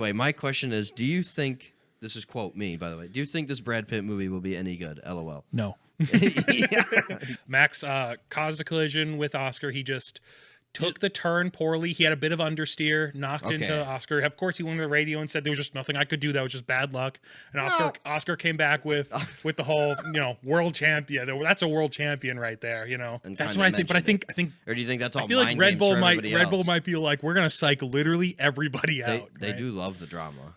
Wait, my question is, do you think, this is quote me, by the way, do you think this Brad Pitt movie will be any good? LOL. No. Max caused a collision with Oscar. He just took the turn poorly. He had a bit of understeer, knocked into Oscar. Of course, he went to the radio and said there was just nothing I could do. That was just bad luck. And Oscar came back with the whole, world champion. That's a world champion right there. And that's what I think. But I think, or do you think that's all? I feel like Red Bull might be like, we're gonna psych literally everybody out. They do love the drama.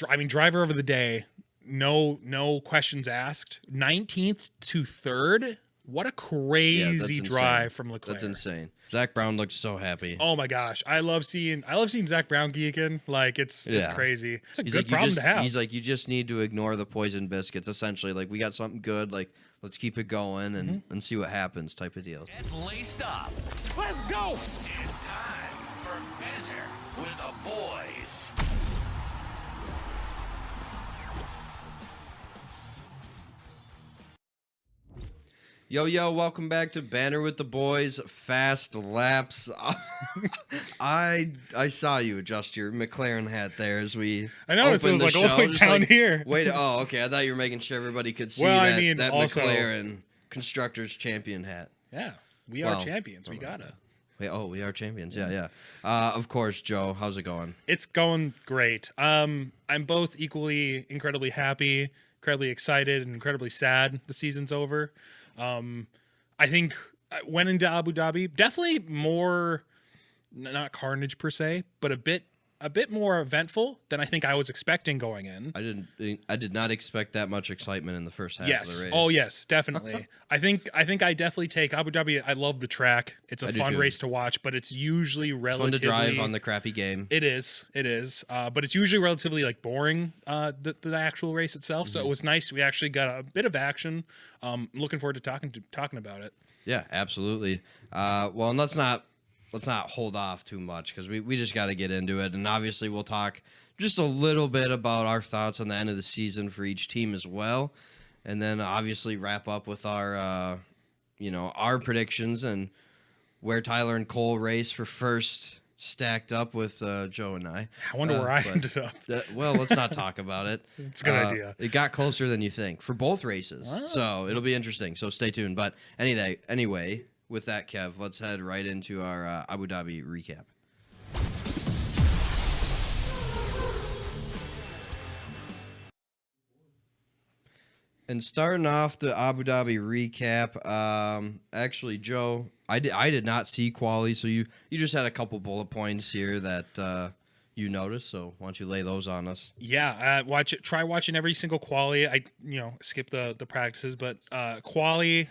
I mean, driver of the day, no questions asked. 19th to 3rd. What a crazy drive from Leclerc. That's insane. Zach Brown looks so happy. Oh my gosh. I love seeing Zach Brown geeking. Like it's crazy. It's a good problem to have. He's like, you just need to ignore the poison biscuits, essentially. Like, we got something good, like, let's keep it going and see what happens type of deal. Get laced up. Let's go. It's time for Banter with the boys. Yo, welcome back to Banter with the Boys. Fast laps. I saw you adjust your McLaren hat there as we. I noticed it was like all the way down here. Wait, okay. I thought you were making sure everybody could see that also, McLaren Constructors Champion hat. Yeah, we are champions. We gotta. Wait, we are champions. Yeah. Of course, Joe. How's it going? It's going great. I'm both equally incredibly happy, incredibly excited, and incredibly sad the season's over. I think I went into Abu Dhabi definitely more, not carnage per se, but a bit more eventful than I think I was expecting going in. I did not expect that much excitement in the first half of the race. Oh yes, definitely. I think I definitely take Abu Dhabi. I love the track. It's a fun race to watch, but it's usually relatively fun to drive on the crappy game. It is. But it's usually relatively like boring, the actual race itself. So it was nice. We actually got a bit of action. Looking forward to talking about it. Yeah, absolutely. Well, and let's not hold off too much because we just got to get into it. And obviously we'll talk just a little bit about our thoughts on the end of the season for each team as well. And then obviously wrap up with our, our predictions and where Tyler and Cole race for first stacked up with Joe and I. I wonder where I ended up. Well, let's not talk about it. It's a good idea. It got closer than you think for both races. Wow. So it'll be interesting. So stay tuned. But anyway, with that, Kev, let's head right into our Abu Dhabi recap. And starting off the Abu Dhabi recap, actually, Joe, I did not see quali, so you just had a couple bullet points here that you noticed. So why don't you lay those on us? Yeah, try watching every single quali. I skip the practices, but quali,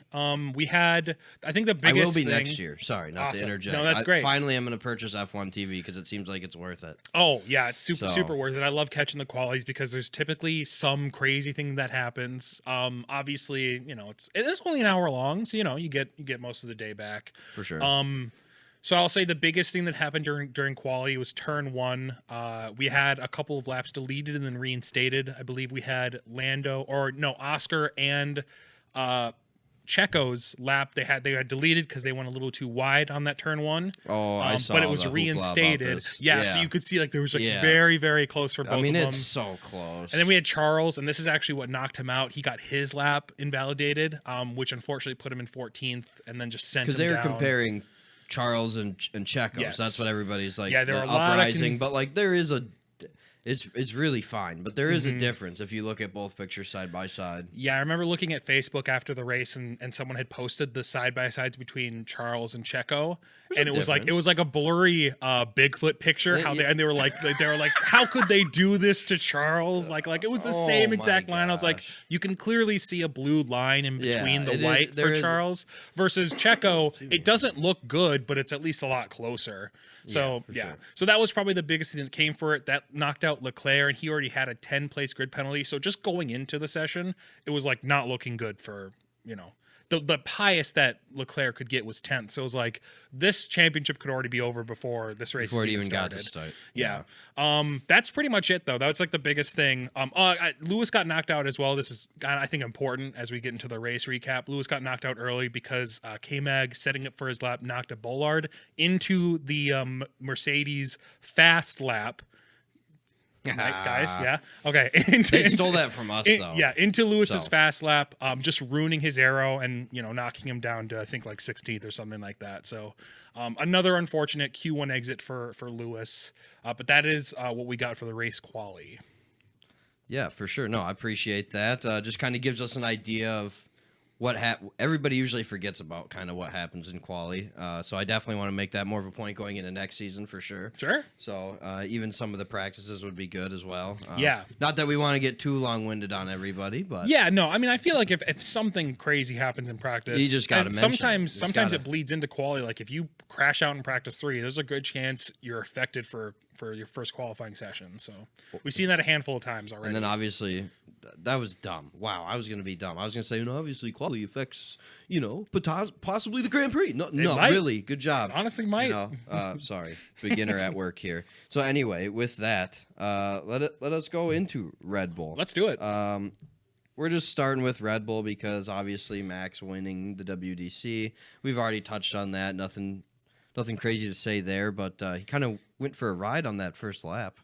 we had, I think the biggest I will be thing, next year. Sorry, not to interject. No, that's great. Finally, I'm going to purchase F1 TV because it seems like it's worth it. Oh yeah, it's super worth it. I love catching the qualies because there's typically some crazy thing that happens. Obviously, it is only an hour long, so you get most of the day back for sure. So I'll say the biggest thing that happened during quality was turn 1. We had a couple of laps deleted and then reinstated. I believe we had Oscar and Checo's lap. They had deleted because they went a little too wide on that turn 1. Oh, I saw. But it was reinstated. Yeah, so you could see like there was very, very close for both of them. It's so close. And then we had Charles, and this is actually what knocked him out. He got his lap invalidated, which unfortunately put him in 14th, and then just sent him down. Because they were comparing Charles and Checo. Yes. So that's what everybody's like. Yeah, there are a uprising, but like there is it's really fine, but there is a difference if you look at both pictures side by side. Yeah, I remember looking at Facebook after the race, and someone had posted the side by sides between Charles and Checo, and it was like a blurry Bigfoot picture. They were like how could they do this to Charles? Like it was the same exact line. I was like, you can clearly see a blue line in between the white for Charles versus Checo. It doesn't look good, but it's at least a lot closer. So sure. So that was probably the biggest thing that came for it. That knocked out Leclerc, and he already had a 10-place grid penalty. So just going into the session, it was like not looking good for the highest that Leclerc could get was 10th. So it was like this championship could already be over before this race even got to start. Yeah. That's pretty much it though. That's like the biggest thing. Lewis got knocked out as well. This is I think important as we get into the race recap. Lewis got knocked out early because K-Mag setting up for his lap knocked a bollard into the Mercedes fast lap. guys. Yeah. Okay. They stole that from us, though. Yeah, into Lewis's So. fast lap, just ruining his arrow and knocking him down to I think like 16th or something like that. So another unfortunate Q1 exit for Lewis, but that is what we got for the race quali. Yeah, for sure. No, I appreciate that. Just kind of gives us an idea of what everybody usually forgets about kind of what happens in quali. So I definitely want to make that more of a point going into next season for sure. Sure. So even some of the practices would be good as well. Yeah. Not that we want to get too long-winded on everybody, but Yeah, no, I mean, I feel like if something crazy happens in practice, you just got to mention it. Sometimes it bleeds into quali. Like if you crash out in practice 3, there's a good chance you're affected for your first qualifying session. So we've seen that a handful of times already. And then obviously, that was dumb. Wow, I was going to be dumb. I was going to say, obviously quality affects, possibly the Grand Prix. No, might. really, good job. It honestly might. Sorry, beginner at work here. So anyway, with that, let us go into Red Bull. Let's do it. We're just starting with Red Bull because obviously Max winning the WDC. We've already touched on that. Nothing crazy to say there, but he kind of went for a ride on that first lap.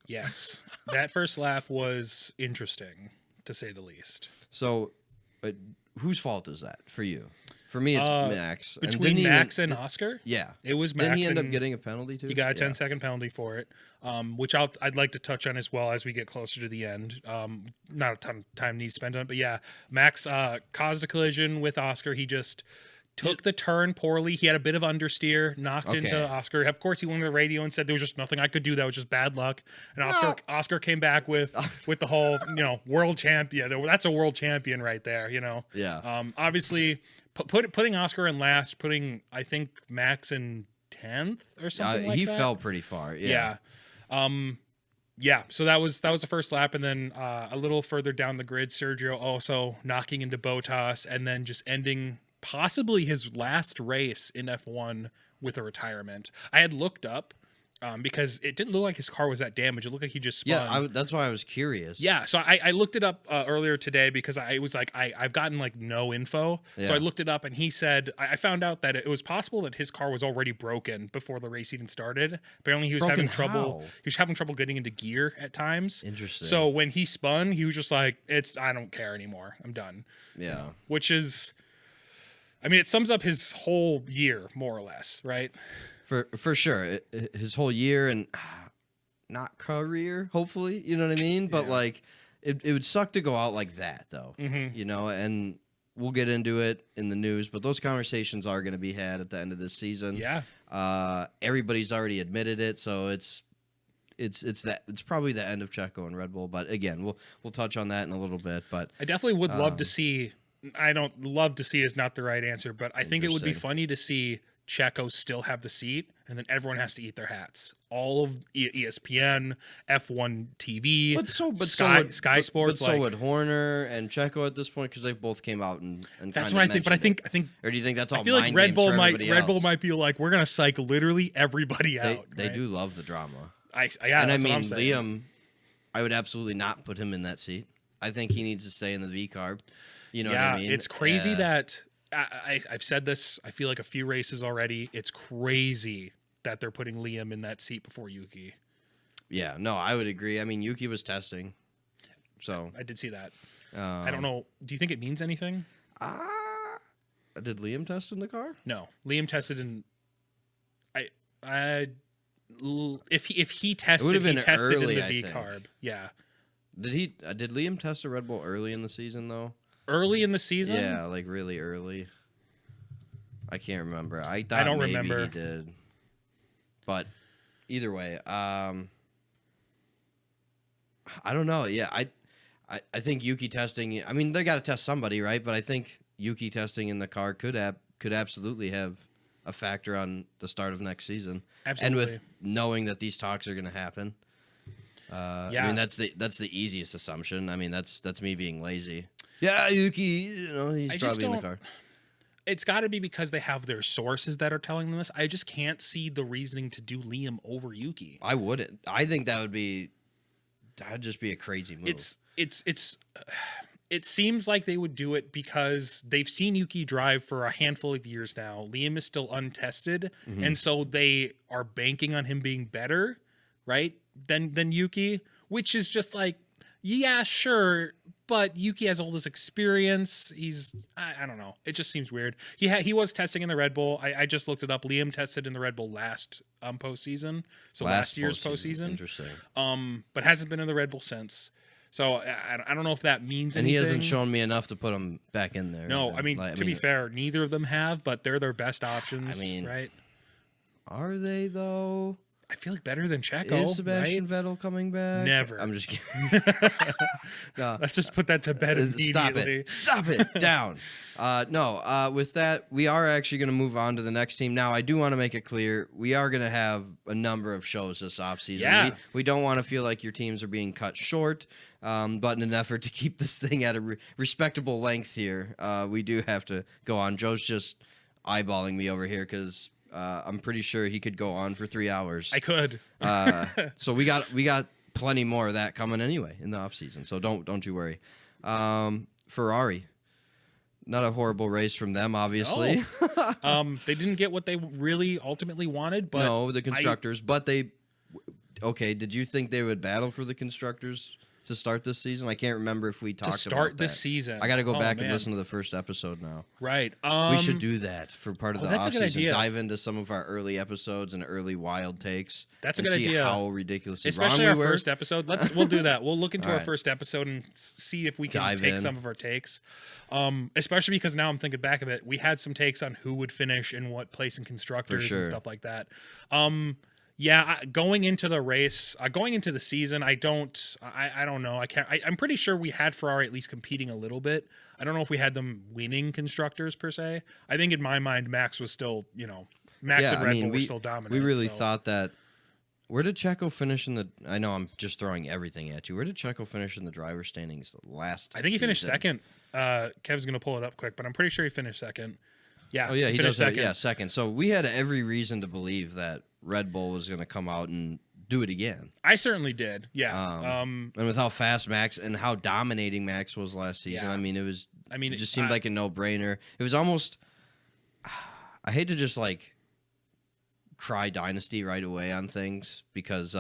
Yes, that first lap was interesting, to say the least. So, whose fault is that for you? For me, it's Max. Between Max and Oscar? Yeah. It was Max. Didn't he end up getting a penalty too? He got a 10-second penalty for it, which I'd like to touch on as well as we get closer to the end. Not a ton of time needs spent on it, but yeah, Max caused a collision with Oscar. He just took the turn poorly. He had a bit of understeer, knocked into Oscar. Of course, he went to the radio and said there was just nothing I could do. That was just bad luck. And Oscar came back with the whole, world champion. That's a world champion right there, Yeah. Obviously, putting Oscar in last, putting, I think, Max in 10th or something like that. He fell pretty far. Yeah. Yeah, so that was the first lap, and then a little further down the grid, Sergio also knocking into Bottas, and then just ending possibly his last race in F1 with a retirement. I had looked up because it didn't look like his car was that damaged. It looked like he just spun. Yeah, that's why I was curious. Yeah, so I looked it up earlier today because I was like, I've gotten like no info. Yeah. So I looked it up, and he said, I found out that it was possible that his car was already broken before the race even started. Apparently he was having trouble. He was having trouble getting into gear at times. Interesting. So when he spun, he was just like, I don't care anymore. I'm done. Yeah. Which is, I mean, it sums up his whole year, more or less, right? For sure. His whole year and not career, hopefully. You know what I mean? But, it would suck to go out like that, though. Mm-hmm. And we'll get into it in the news, but those conversations are going to be had at the end of this season. Yeah. Everybody's already admitted it, so it's probably the end of Checo and Red Bull. But, again, we'll touch on that in a little bit. But I definitely would love to see... I don't love to see is not the right answer, but I think it would be funny to see Checo still have the seat, and then everyone has to eat their hats. All of ESPN, F1 TV, Sky Sports. But so would Horner and Checo at this point because they both came out and that's what I think. But I think, or do you think that's all? I feel like Red Bull might might be like, we're gonna psych literally everybody out. They do love the drama. I mean, Liam, I would absolutely not put him in that seat. I think he needs to stay in the V carb. You know what I mean? It's crazy that I've said this, I feel like a few races already. It's crazy that they're putting Liam in that seat before Yuki. Yeah, no, I would agree. I mean, Yuki was testing. So I did see that. I don't know. Do you think it means anything? Did Liam test in the car? No. Liam tested in if he tested, he tested early, in the V carb. Yeah. Did Liam test a Red Bull early in the season though? Early in the season? Yeah, like really early. I can't remember. I don't remember. He did. But either way, I don't know. Yeah, I think Yuki testing. I mean, they got to test somebody, right? But I think Yuki testing in the car could absolutely have a factor on the start of next season. Absolutely. And with knowing that these talks are going to happen. I mean, that's the easiest assumption. I mean, that's me being lazy. Yeah, Yuki, he's probably in the car. It's got to be because they have their sources that are telling them this. I just can't see the reasoning to do Liam over Yuki. I wouldn't. I think that'd just be a crazy move. It seems like they would do it because they've seen Yuki drive for a handful of years now. Liam is still untested, and so they are banking on him being better, right? than Yuki, which is just like, yeah, sure, but Yuki has all this experience. I don't know. It just seems weird. He was testing in the Red Bull. I just looked it up. Liam tested in the Red Bull last postseason, so last year's postseason. Interesting. But hasn't been in the Red Bull since. So I don't know if that means anything. And he hasn't shown me enough to put him back in there. No, I mean, to be fair, neither of them have, but they're their best options. Right? Are they though? I feel like better than Checo. Is Sebastian Vettel coming back? Never. I'm just kidding. No. Let's just put that to bed immediately. Stop it. Down. With that, we are actually going to move on to the next team. Now, I do want to make it clear, we are going to have a number of shows this offseason. Yeah. We don't want to feel like your teams are being cut short, but in an effort to keep this thing at a respectable length here, we do have to go on. Joe's just eyeballing me over here because I'm pretty sure he could go on for 3 hours. I could. So we got plenty more of that coming anyway in the offseason. So don't you worry. Ferrari, not a horrible race from them, obviously. No. They didn't get what they really ultimately wanted, but no, the constructors. But they, okay. Did you think they would battle for the constructors to start this season? I can't remember if we talked about that. To start this season. I got to go back and listen to the first episode now. Right. We should do that for part of the that's a good offseason. idea. Dive into some of our early episodes and early wild takes. That's a and good see idea. how ridiculously Especially wrong our we were. first episode. We'll do that. We'll look into All our right. first episode and see if we can Dive take in. some of our takes. Especially because now I'm thinking back of it, we had some takes on who would finish in what place in constructors sure. and stuff like that. Going into the race, going into the season, I don't know. I'm pretty sure we had Ferrari at least competing a little bit. I don't know if we had them winning constructors per se. I think in my mind, Max was still, Max and Red Bull were still dominant. We really thought that. Where did Checo finish in the? I know I'm just throwing everything at you. Where did Checo finish in the driver standings last? I think he finished season? second. Kev's gonna pull it up quick, but I'm pretty sure he finished second. Yeah. Oh yeah, he finished does. second. Yeah, second. So we had every reason to believe that Red Bull was going to come out and do it again. I certainly did. Yeah. And with how fast Max and how dominating Max was last season, Yeah. it just seemed like a no-brainer. It was almost. I hate to just cry dynasty right away on things because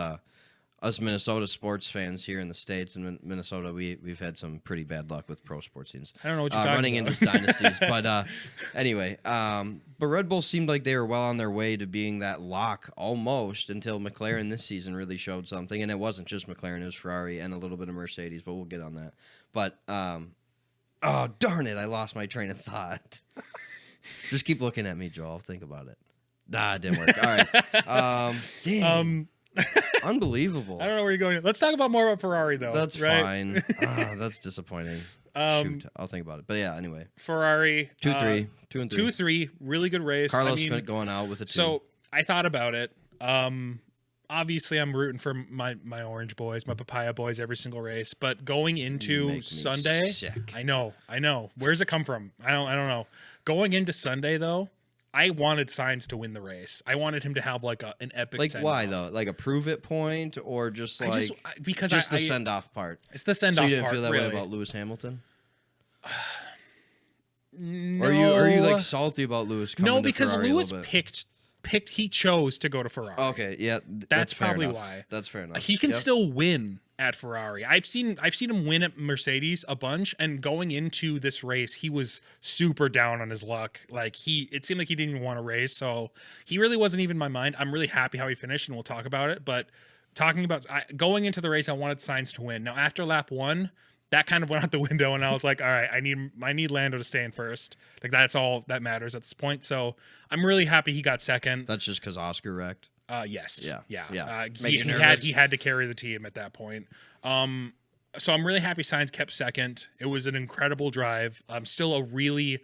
us Minnesota sports fans here in the States and Minnesota, we've had some pretty bad luck with pro sports teams. I don't know what you're talking running about. into dynasties, but anyway, but Red Bull seemed like they were well on their way to being that lock almost until McLaren this season really showed something, and it wasn't just McLaren, it was Ferrari and a little bit of Mercedes, but we'll get on that. But oh darn it, I lost my train of thought. Just keep looking at me, Joel. Think about it. It didn't work. All right. Damn. Unbelievable. I don't know where you're going. Let's talk about more about Ferrari, though. That's right? fine. That's disappointing. Shoot, I'll think about it. But yeah, anyway. Ferrari 2-3, 2-3. 2-3, really good race. Carlos going out with a 2. So I thought about it. Obviously, I'm rooting for my orange boys, my papaya boys, every single race. But going into Sunday, sick. I know. Where's it come from? I don't know. Going into Sunday though, I wanted Sainz to win the race. I wanted him to have an epic. Like send-off. why though? Like a prove it point or just because the send off part. It's the send off So you part. didn't feel that really. way about Lewis Hamilton? No. Or are you salty about Lewis coming No, to because Ferrari Lewis a little bit? picked. He chose to go to Ferrari. Okay, yeah, That's fair probably enough. why. That's fair enough. He can Yep. still win at Ferrari. I've seen him win at Mercedes a bunch, and going into this race, he was super down on his luck. It seemed like he didn't even want to race, so he really wasn't even in my mind. I'm really happy how he finished, and we'll talk about it. But going into the race, I wanted Sainz to win. Now after lap 1, that kind of went out the window, and I was like, all right, I need Lando to stay in first. That's all that matters at this point. So I'm really happy he got second. That's just because Oscar wrecked. Yes. Yeah. He had to carry the team at that point. So I'm really happy Sainz kept second. It was an incredible drive. Still a really,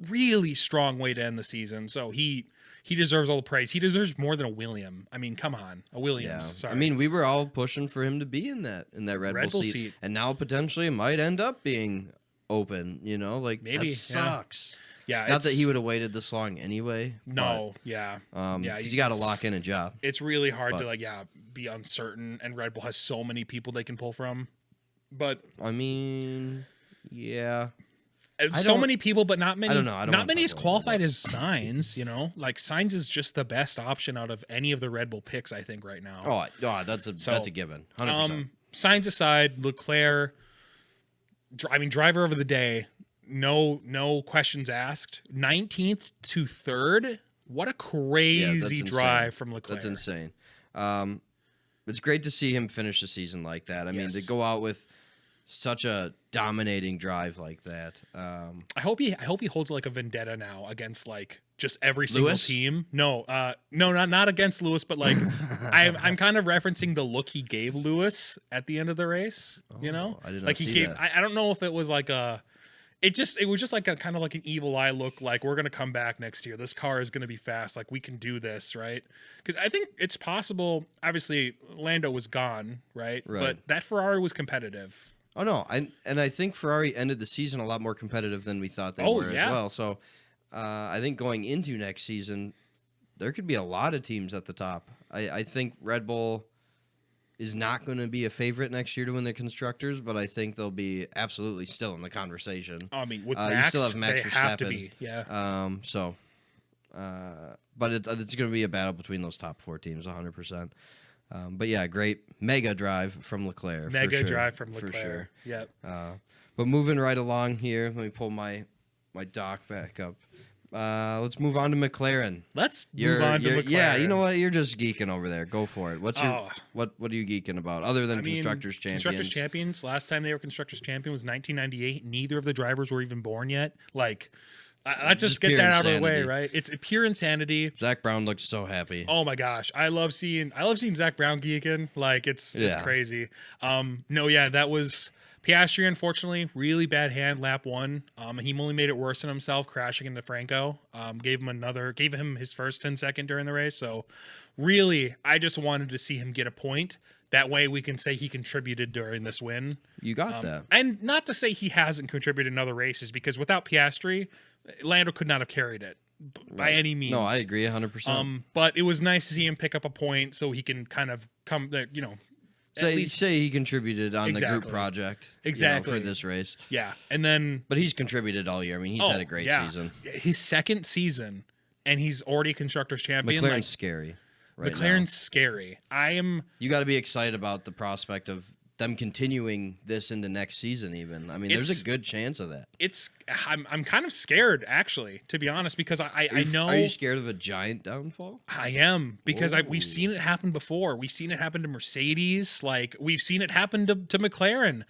really strong way to end the season. So he deserves all the praise. He deserves more than a William. I mean, come on, a Williams. Yeah. Sorry. I mean, we were all pushing for him to be in that Red Bull seat, and now potentially it might end up being open. Maybe that sucks. Yeah, Not that he would have waited this long anyway. No, yeah. Because you got to lock in a job. It's really hard to be uncertain, and Red Bull has so many people they can pull from. But I mean, yeah. So many people, but not many. I don't know. I don't not wanna many talk is about qualified as Sainz. Like Sainz is just the best option out of any of the Red Bull picks, I think, right now. Oh, that's a given. 100%. Sainz aside, Leclerc. Driver of the day. No questions asked. 19th to 3rd. What a crazy drive from Leclerc. That's insane. It's great to see him finish the season like that. I mean, to go out with such a dominating drive like that. I hope he holds like a vendetta now against like just every single team. No, not against Lewis, but like I'm kind of referencing the look he gave Lewis at the end of the race. I did not like he see gave. that. I don't know if it was like a. It was just like a kind of like an evil eye look. Like, we're gonna come back next year. This car is gonna be fast. Like, we can do this, right? Because I think it's possible. Obviously, Lando was gone, right? But that Ferrari was competitive. Oh no, I think Ferrari ended the season a lot more competitive than we thought they were as well. So I think going into next season, there could be a lot of teams at the top. I think Red Bull is not going to be a favorite next year to win the constructors, but I think they'll be absolutely still in the conversation. I mean, with Max, you still have Max they Verstappen. have to be, yeah. But it's going to be a battle between those top 4 teams, 100%. But yeah, great mega drive from Leclerc. Drive from Leclerc. For sure. Yep. But moving right along here, let me pull my doc back up. Let's move on to McLaren. Let's move on to McLaren. Yeah, you know what? You're just geeking over there. Go for it. What's your what are you geeking about other than constructors champions? Constructors champions. Last time they were constructors champion was 1998. Neither of the drivers were even born yet. Like, let's just get that out of the way, right? It's pure insanity. Zach Brown looks so happy. Oh my gosh, I love seeing Zach Brown geeking. Like, it's crazy. That was Piastri. Unfortunately, really bad hand lap 1. He only made it worse than himself, crashing into Franco. Gave him his first 10-second during the race. So really, I just wanted to see him get a point. That way we can say he contributed during this win. You got that. And not to say he hasn't contributed in other races, because without Piastri, Lando could not have carried it by any means. No, I agree 100%. But it was nice to see him pick up a point so he can kind of come, say he contributed on the group project for this race. Yeah. And then, but he's contributed all year. I mean, he's had a great season. His second season, and he's already constructors champion. McLaren's scary. McLaren's scary. You got to be excited about the prospect of them continuing this into next season. Even there's a good chance of that. I'm kind of scared, actually, to be honest, because I know. Are you scared of a giant downfall? I am, because we've seen it happen before. We've seen it happen to Mercedes. Like, we've seen it happen to McLaren.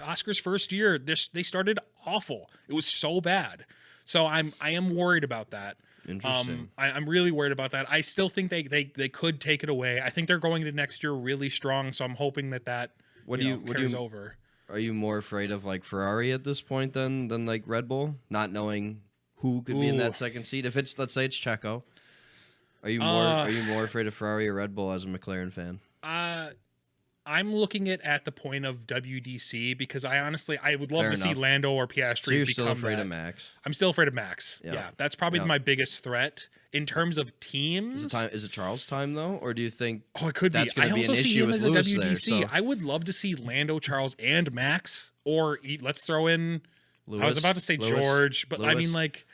Oscar's first year, they started awful. It was so bad. So I am worried about that. Interesting. I'm really worried about that. I still think they could take it away. I think they're going into next year really strong. So I'm hoping that carries over. Are you more afraid of like Ferrari at this point than like Red Bull, not knowing who could be in that second seat? If let's say it's Checo, are you more afraid of Ferrari or Red Bull as a McLaren fan? I'm looking at the point of WDC, because I would love to see Lando or Piastri. So you're still afraid of Max? I'm still afraid of Max. Yeah, that's probably my biggest threat in terms of teams. Is it Charles' time though, or do you think? Oh, it could be. I also see him as a WDC. There, so. I would love to see Lando, Charles, and Max, or let's throw in. Lewis, I was about to say George, but I mean, like,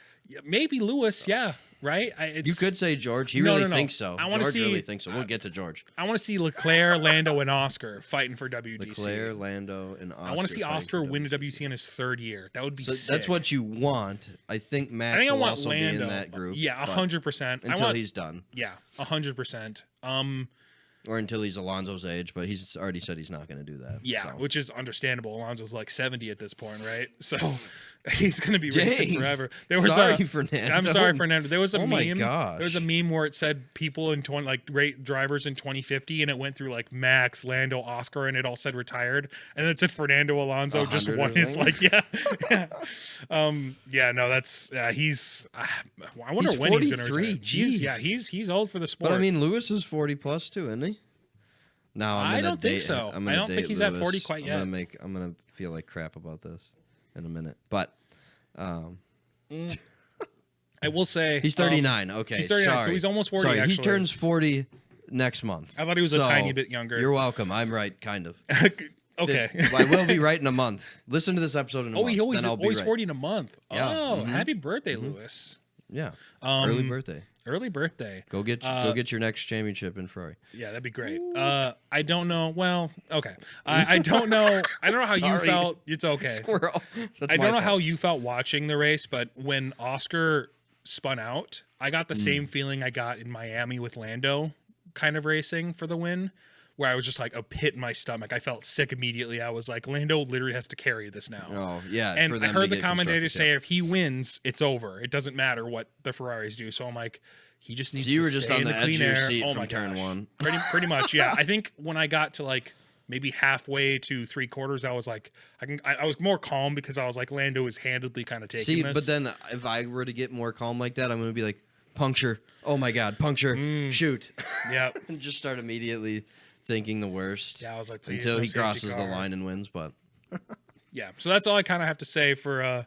maybe Lewis. Yeah. Right? You could say George. He really thinks so. George really thinks so. We'll get to George. I want to see Leclerc, Lando, and Oscar fighting for WDC. Leclerc, Lando, and Oscar. I want to see Oscar win a WDC in his 3rd year. That would be sick. That's what you want. I think Max will also be in that group. Yeah, 100%. Until he's done. Yeah, 100%. Or until he's Alonso's age, but he's already said he's not going to do that. Yeah, which is understandable. Alonso's like 70 at this point, right? So he's going to be racing forever. Fernando. I'm sorry, Fernando. There was a meme. My gosh. There was a meme where it said people in drivers in 2050, and it went through like Max, Lando, Oscar, and it all said retired, and then it said Fernando Alonso just won his that's he's. I wonder when he's going to retire. He's old for the sport. But I mean, Lewis is 40 plus too, isn't he? No, I don't think so. I don't think he's Lewis. at 40 quite yet. I'm gonna feel like crap about this in a minute, but I will say he's 39. Okay, he's 39, sorry. so he's almost 40. Sorry, actually. he turns 40 next month. I thought he was a tiny bit younger. You're welcome. I'm right, kind of. Okay. I will be right in a month. Listen to this episode in a month. He always then I'll be right. 40 in a month. Yeah. Oh, happy birthday, Lewis. Yeah. Early birthday. Early birthday. Go get your next championship in Ferrari. Yeah, that'd be great. I don't know. Well, okay. I don't know. I don't know how you Sorry. felt. It's okay. Squirrel. That's I my don't know fault. how you felt watching the race, but when Oscar spun out, I got the same feeling I got in Miami with Lando kind of racing for the win, where I was just like a pit in my stomach. I felt sick immediately. I was like, Lando literally has to carry this now. Oh, yeah. And for I them heard to the get commentator constructors, say yeah. if he wins, it's over. It doesn't matter what the Ferraris do. So I'm like, he just needs So you to were just stay on in the the edge clean of your air. seat Oh from my turn gosh. one. Pretty much, yeah. I think when I got to like maybe halfway to 3/4, I was like, I was more calm because I was like, Lando is handedly kind of taking See, this. but then if I were to get more calm like that, I'm going to be like, puncture. Oh, my God. Puncture. Shoot. yeah, And just start immediately thinking the worst. yeah, I was like, please, Until no he safety crosses the car. line and wins, but Yeah, so that's all I kind of have to say for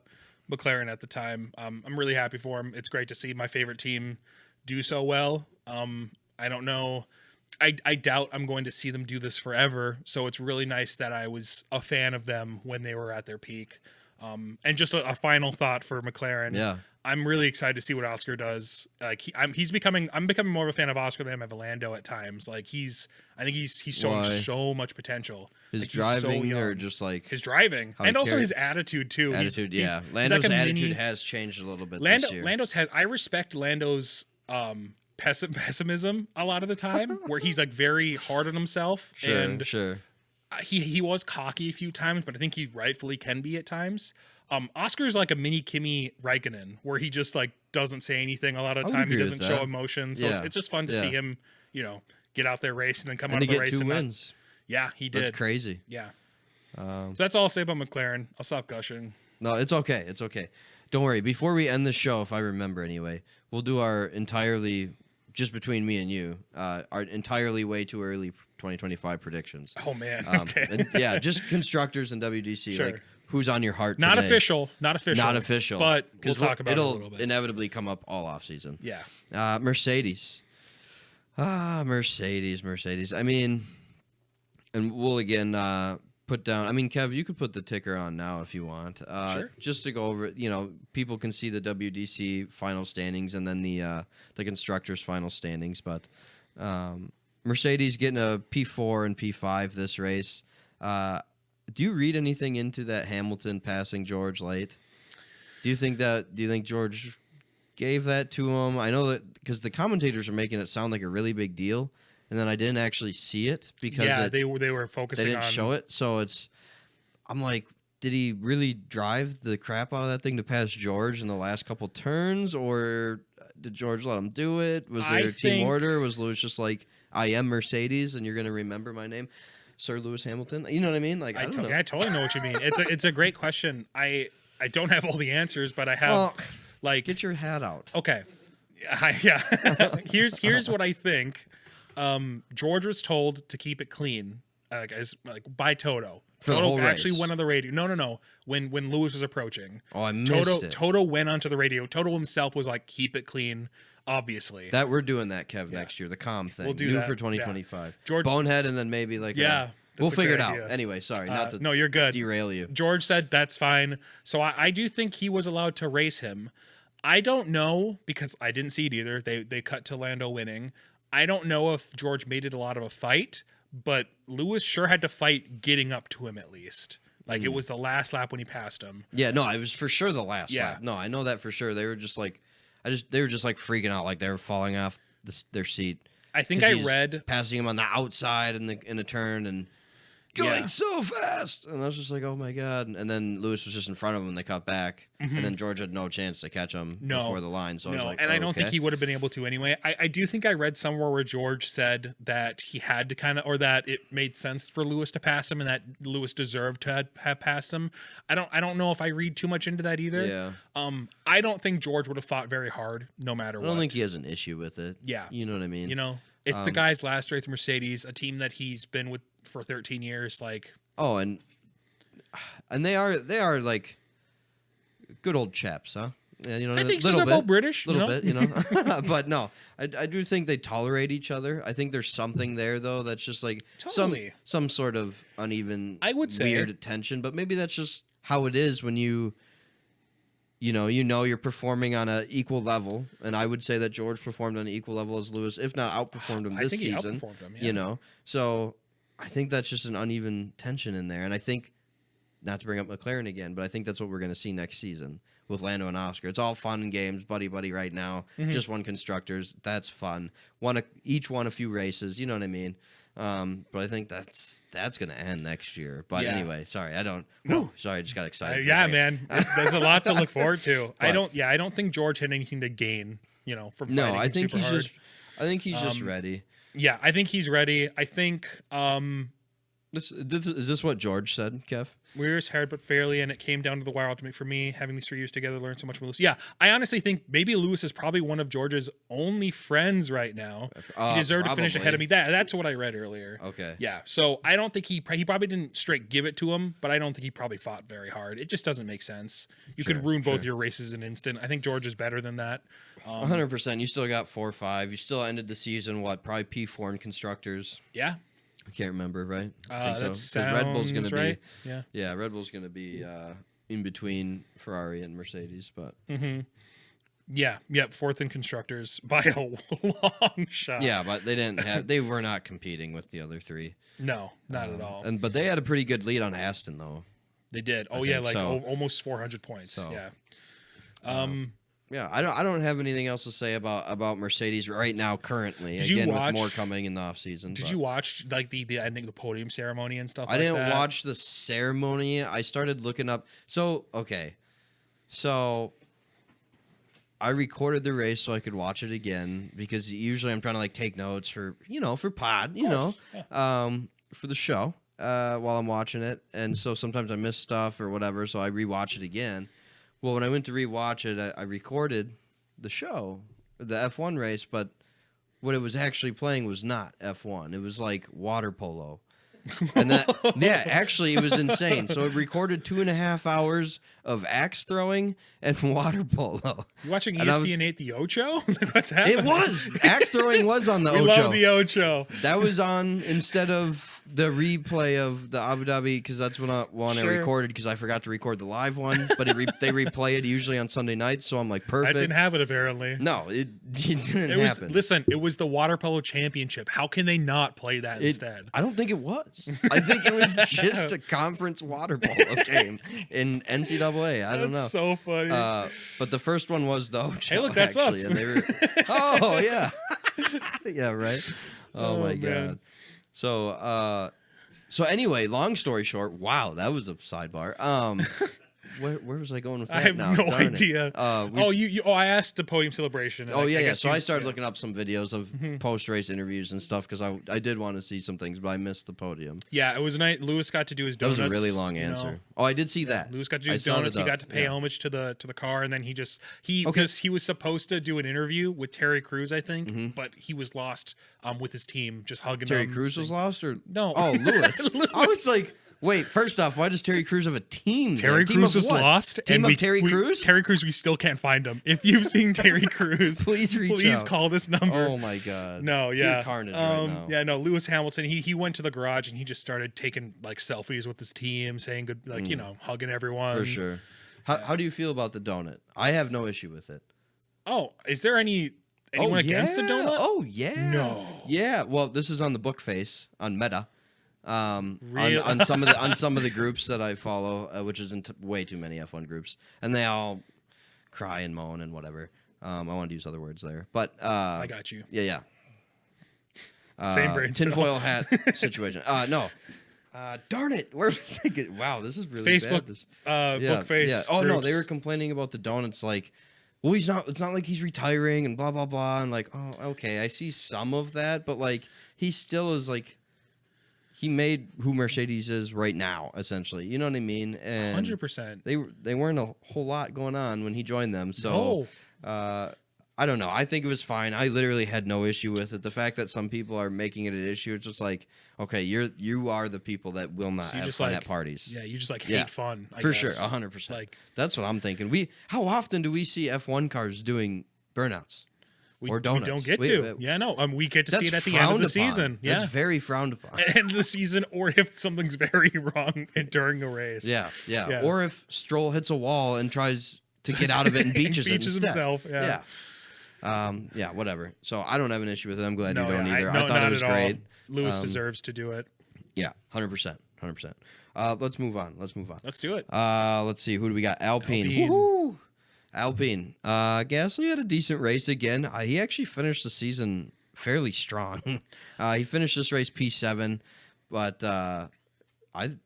McLaren at the time. I'm really happy for him. It's great to see my favorite team do so well. I don't know. I doubt I'm going to see them do this forever. So it's really nice that I was a fan of them when they were at their peak. And just a final thought for McLaren. yeah. I'm really excited to see what Oscar does. Like I'm becoming more of a fan of Oscar than I am of Lando at times. Like I think he's showing Why? so much potential. His Like, he's so driving or young. just like His driving How he and also carry- his attitude too. attitude, He's Lando's like a attitude mini- has changed a little bit Lando, this year. Lando's has. I respect Lando's pessimism a lot of the time, where he's like very hard on himself, sure, and sure. he was cocky a few times, but I think he rightfully can be at times. Oscar's like a mini Kimi Räikkönen, where he just like doesn't say anything a lot of I would time. He agree with doesn't show that. emotion, so Yeah. it's just fun to see Yeah. him, get out there race and then come And out to of the get race 2 and not- wins. yeah, he did. That's crazy. Yeah. So that's all I'll say about McLaren. I'll stop gushing. No, it's okay. It's okay. Don't worry. Before we end the show, if I remember anyway, we'll do our entirely, just between me and you, our entirely way too early 2025 predictions. Oh man. Okay. And, yeah, just constructors and WDC. Sure. Like, who's on your heart Not today? official. Not official. Not official. But we'll 'Cause talk about it a it'll little bit. inevitably come up all off season. Yeah. Mercedes. Mercedes. I mean, and we'll again put down. I mean, Kev, you could put the ticker on now if you want. Sure. Just to go over it, people can see the WDC final standings and then the constructors' final standings. But Mercedes getting a P4 and P5 this race. Do you read anything into that Hamilton passing George late? Do you think George gave that to him? I know that because the commentators are making it sound like a really big deal, and then I didn't actually see it because they were focusing they didn't on show it. So I'm like, did he really drive the crap out of that thing to pass George in the last couple turns, or did George let him do it? Was there a team order? Was Lewis just like, I am Mercedes, and you're going to remember my name? Sir Lewis Hamilton, you know what I mean? Like I don't know. I totally know what you mean. It's a great question. I don't have all the answers, but I have Get your hat out. okay. Yeah. here's what I think. George was told to keep it clean, by Toto. For the Toto whole actually race. went on the radio. No. When Lewis was approaching, Oh, I missed it. Toto went onto the radio. Toto himself was like, keep it clean. Obviously, That we're doing that, Kev, next year. The calm thing. We'll do New that, for 2025. yeah. George- Bonehead, and then maybe like Yeah, we'll that's a figure it good out. idea. Anyway, sorry, not to no, you're good. derail you. George said that's fine. So I do think he was allowed to race him. I don't know because I didn't see it either. They cut to Lando winning. I don't know if George made it a lot of a fight, but Lewis sure had to fight getting up to him at least. Like it was the last lap when he passed him. Yeah, no, it was for sure the last Yeah. lap. No, I know that for sure. They were just like, they were just like freaking out, like they were falling off their seat. I think 'Cause I he's read passing him on the outside in a turn and going Yeah. so fast, and I was just like, oh my god. And then Lewis was just in front of him. They cut back, and then George had no chance to catch him No. before the line. So I was no, like, and I don't think okay. he would have been able to anyway. I do think I read somewhere where George said that he had to or that it made sense for Lewis to pass him and that Lewis deserved to have passed him. I don't know if I read too much into that either. Yeah. I don't think George would have fought very hard no matter I what. don't think he has an issue with it. Yeah. You know what I mean? It's the guy's last race with Mercedes, a team that he's been with for 13 years. Like, Oh, and they are like good old chaps, huh? Yeah, you know, I think a so. They're both British. little bit, you know. But no, I do think they tolerate each other. I think there's something there though that's just like Totally. some sort of uneven, I would say. weird tension. But maybe that's just how it is when you know you're performing on an equal level. And I would say that George performed on an equal level as Lewis, if not outperformed him I this think he season. outperformed him, yeah. You know, so I think that's just an uneven tension in there. And I think, not to bring up McLaren again, but I think that's what we're going to see next season with Lando and Oscar. It's all fun and games, buddy right now. Just won constructors. That's fun. Each won a few races. You know what I mean? But I think that's going to end next year. But Yeah. anyway, sorry, I just got excited. Yeah, man. There's a lot to look forward to. But- I don't think George had anything to gain, from No, fighting I think super he's hard. just just ready. Yeah, I think he's ready. I think Is this what George said, Kev? we were hard but fairly, and it came down to the wire ultimate for me. Having these 3 years together, learned so much from Lewis. Yeah, I honestly think maybe Lewis is probably one of George's only friends right now. He deserved to finish ahead of me. That's what I read earlier. Okay. Yeah, so I don't think he probably didn't straight give it to him, but I don't think he probably fought very hard. It just doesn't make sense. You could ruin both your races in an instant. I think George is better than that. 100%. You still got 4-5. You still ended the season, probably P4 in constructors. Yeah. I can't remember, right? I think That so. 'Cause Red Bull's sounds gonna right. be, Yeah. Red Bull's gonna be in between Ferrari and Mercedes, but Yeah, fourth in constructors by a long shot. yeah, but they were not competing with the other three. No, not at all. But they had a pretty good lead on Aston though. They did. Oh I yeah, think like so. Almost 400 points. So, Yeah. Yeah, I don't have anything else to say about Mercedes right now currently. Did you Again, watch- with more coming in the offseason. Did you watch like the ending, the podium ceremony and stuff? I like didn't that? watch the ceremony. I started looking up. So I recorded the race so I could watch it again because usually I'm trying to like take notes for pod, for the show while I'm watching it, and so sometimes I miss stuff or whatever, so I rewatch it again. Well, when I went to rewatch it, I recorded the show, the F1 race, but what it was actually playing was not F1. It was like water polo. And actually it was insane. So it recorded 2.5 hours of axe throwing and water polo. You watching And I ESPN 8 the Ocho? What's happening? It was. Axe throwing was on the We Ocho. love the Ocho. That was on instead of the replay of the Abu Dhabi because that's one I Sure. recorded because I forgot to record the live one. But they replay it usually on Sunday nights, so I'm like That perfect. didn't happen apparently. No, it didn't It was happen. listen. It was the water polo championship. How can they not play that instead? I don't think it was. I think it was just a conference water polo game in NCAA. I don't know. That's so funny. But the first one was the Ocho. Hey, look, that's actually, us. And they were, oh yeah, yeah, right. Oh, my man. god. So anyway, long story short, wow, that was a sidebar. Where was I going with that? I have now? no Darn it. idea. I asked the podium celebration. and Oh I yeah. guess So I you- started looking up some videos of post-race interviews and stuff because I did want to see some things, but I missed the podium. Yeah, it was night. Lewis got to do his That donuts. was a really long you know. answer. Oh, I did see that. Lewis got to do I his saw donuts. He the- got to pay yeah. homage to the car, and then Okay. because he was supposed to do an interview with Terry Crews, I think, but he was lost with his team, just hugging Terry them. Crews was lost, or No. Oh, Lewis. Lewis. I was like, wait. First off, why does Terry Crews have a team? Terry there? Team Crews of was what? lost. Team and of Terry Crews. Terry Crews, we still can't find him. If you've seen Terry Crews, Please reach out. call this number. Oh my god. No, Pure yeah, carnage right now. yeah, no. Lewis Hamilton, he went to the garage and he just started taking like selfies with his team, saying good, like hugging everyone For sure. How do you feel about the donut? I have no issue with it. Oh, is there anyone against the donut? Oh yeah. No. Yeah. Well, this is on the book face on Meta. Real- On some of the groups that I follow, which isn't way too many F1 groups, and they all cry and moan and whatever. I wanted to use other words there, but I got you. Yeah. Same brain cell. tinfoil hat situation. No. Darn it! Where was I? Wow, this is really Facebook, bad. book face. Yeah. Oh no, they groups. were complaining about the donuts. Like, well, he's not. It's not like he's retiring and blah blah blah. And like, oh, okay, I see some of that, but like, he still is like, he made who Mercedes is right now, essentially. You know what I mean? And 100%. They weren't a whole lot going on when he joined them. So, I don't know. I think it was fine. I literally had no issue with it. The fact that some people are making it an issue, it's just like, okay, you are the people that will not So you have just fun like- at parties. Yeah, you just like Yeah. hate fun. I For guess. sure, 100%. Like That's what I'm thinking. How often do we see F1 cars doing burnouts? we, Or donuts. we don't get We- to. we- Yeah, no. We get to see That's it at the end of frowned the upon. season. Yeah. That's very frowned upon. End of the season, or if something's very wrong during a race. Yeah. Yeah. Or if Stroll hits a wall and tries to get out of it and beaches it instead. himself. Yeah. Yeah, whatever. So I don't have an issue with it. I'm glad you don't yeah, either. no, I thought not it was at all. great. Lewis deserves to do it. Yeah, 100%. 100%. Let's move on. Let's do it. Let's see. Who do we got? Alpine. Alpine. Woohoo! Alpine. Gasly had a decent race again. He actually finished the season fairly strong. He finished this race P7, but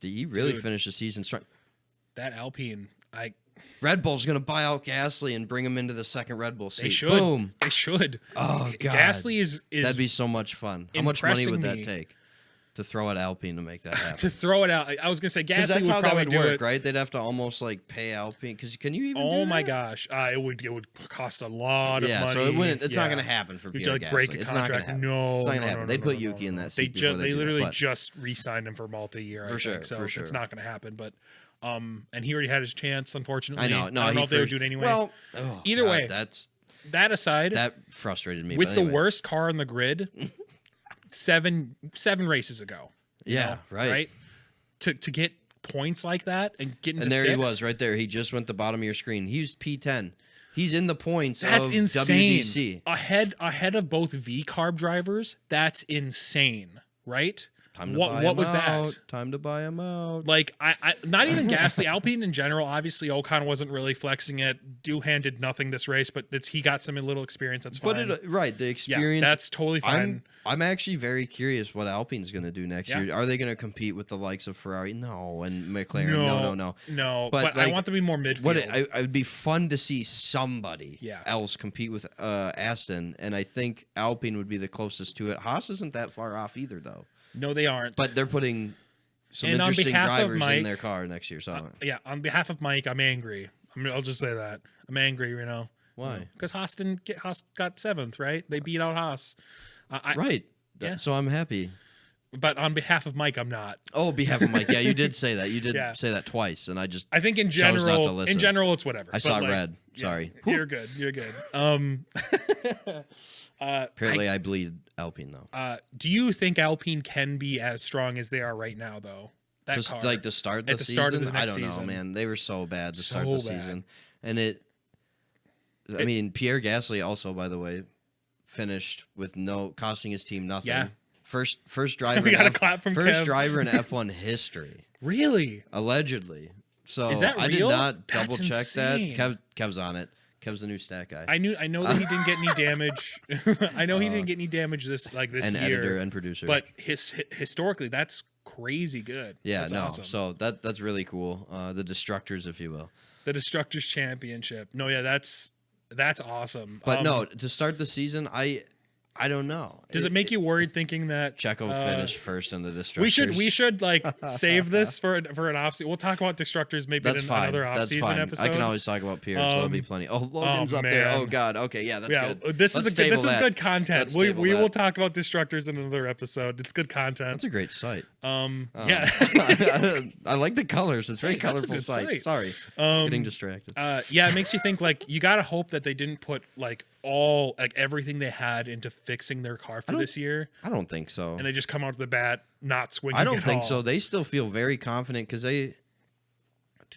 he really Dude. finished the season strong. That Alpine, Red Bull's going to buy out Gasly and bring him into the second Red Bull seat. they should. Boom. They should. Oh, God. Gasly is That'd be so much fun. How much money would that impressing me. take to throw at Alpine to make that happen? to throw it out. I was gonna say Because Gasly that's would how that probably would do work, it. right? They'd have to almost like pay Alpine. Because can you even? Oh do my that? gosh, it would cost a lot of Yeah, money. so it wouldn't. It's not Yeah. going to happen for You'd Pierre like Gasly. break a It's not going contract. to happen. No, it's not going no, to happen. no, They'd no, put no, Yuki no, in no. that They seat before they they do that, literally but- just re-signed him for multi-year. I For sure, think. So for sure. it's not going to happen. But and he already had his chance. Unfortunately, I know. No, I don't know he if they would first- do it anyway. Well, Either way, that aside, that frustrated me. with but the anyway. worst car on the grid, seven races ago. you Yeah, know, right. To get points like that and get into And there he sixth, was, right there. He just went to the bottom of your screen. He's P10. He's in the points. That's of insane. WDC. Ahead of both V carb drivers. That's insane, right? Time to what buy what him was out. that? Time to buy him out. Like I not even Gasly, Alpine in general. Obviously, Ocon wasn't really flexing it. Doohan did nothing this race, but he got some little experience. That's fine. But right, the yeah, experience. that's totally fine. I'm actually very curious what Alpine's going to do next Yeah. year. Are they going to compete with the likes of Ferrari? No, and McLaren. No. No, But, but I like, want to be more midfield. What it would be fun to see somebody Yeah. else compete with Aston, and I think Alpine would be the closest to it. Haas isn't that far off either, though. No, they aren't. But they're putting some And on interesting behalf of drivers in Mike- their car next year. So Yeah, on behalf of Mike, I'm angry. I'll just say that I'm angry. why? Because Haas got 7th, right? They beat out Haas. Right. Yeah. So I'm happy. But on behalf of Mike, I'm not. Oh, behalf of Mike. Yeah, you did say that. You did Yeah. say that twice, and I just I think in chose not to general, listen. it's whatever. I But, saw like, red. yeah, Sorry. You're good. You're good. Apparently, I bleed Alpine though. Do you think Alpine can be as strong as they are right now, though? That Just car. like to start the At the season. start of the I next don't know, season. man. They were so bad to start So the bad. season, and I mean, Pierre Gasly also, by the way, finished with costing his team nothing. Yeah. First driver. We in got a clap from first Kev. driver in F1 history, Really? allegedly. So Is that I did real? not That's double check insane. that. Kev's on it. Kev's the new stat guy. I know that he didn't get any damage. I know he didn't get any damage this and year. editor and producer. But historically, that's crazy good. yeah, That's no. awesome. So that's really cool. The Destructors, if you will. The Destructors Championship. No, yeah, that's awesome. But no, to start the season, I don't know. Does it make you worried thinking that Checo finished first in the Destructors? We should like save this for an off season. We'll talk about Destructors maybe That's in fine. another off That's season fine. episode. I can always talk about Pierce. So that'll be plenty. Oh, Logan's up there. man. Oh God. Okay, yeah, that's yeah, good. this Let's is table that. good content. Let's We table will that. talk about Destructors in another episode. It's good content. That's a great site. Yeah. I like the colors. It's a very Hey, that's a colorful good site. site. Sorry, getting distracted. Yeah, it makes you think like you gotta hope that they didn't put like everything they had into fixing their car for this year, I don't think so. and they just come out to the bat not swinging. I don't at think all. so. They still feel very confident because do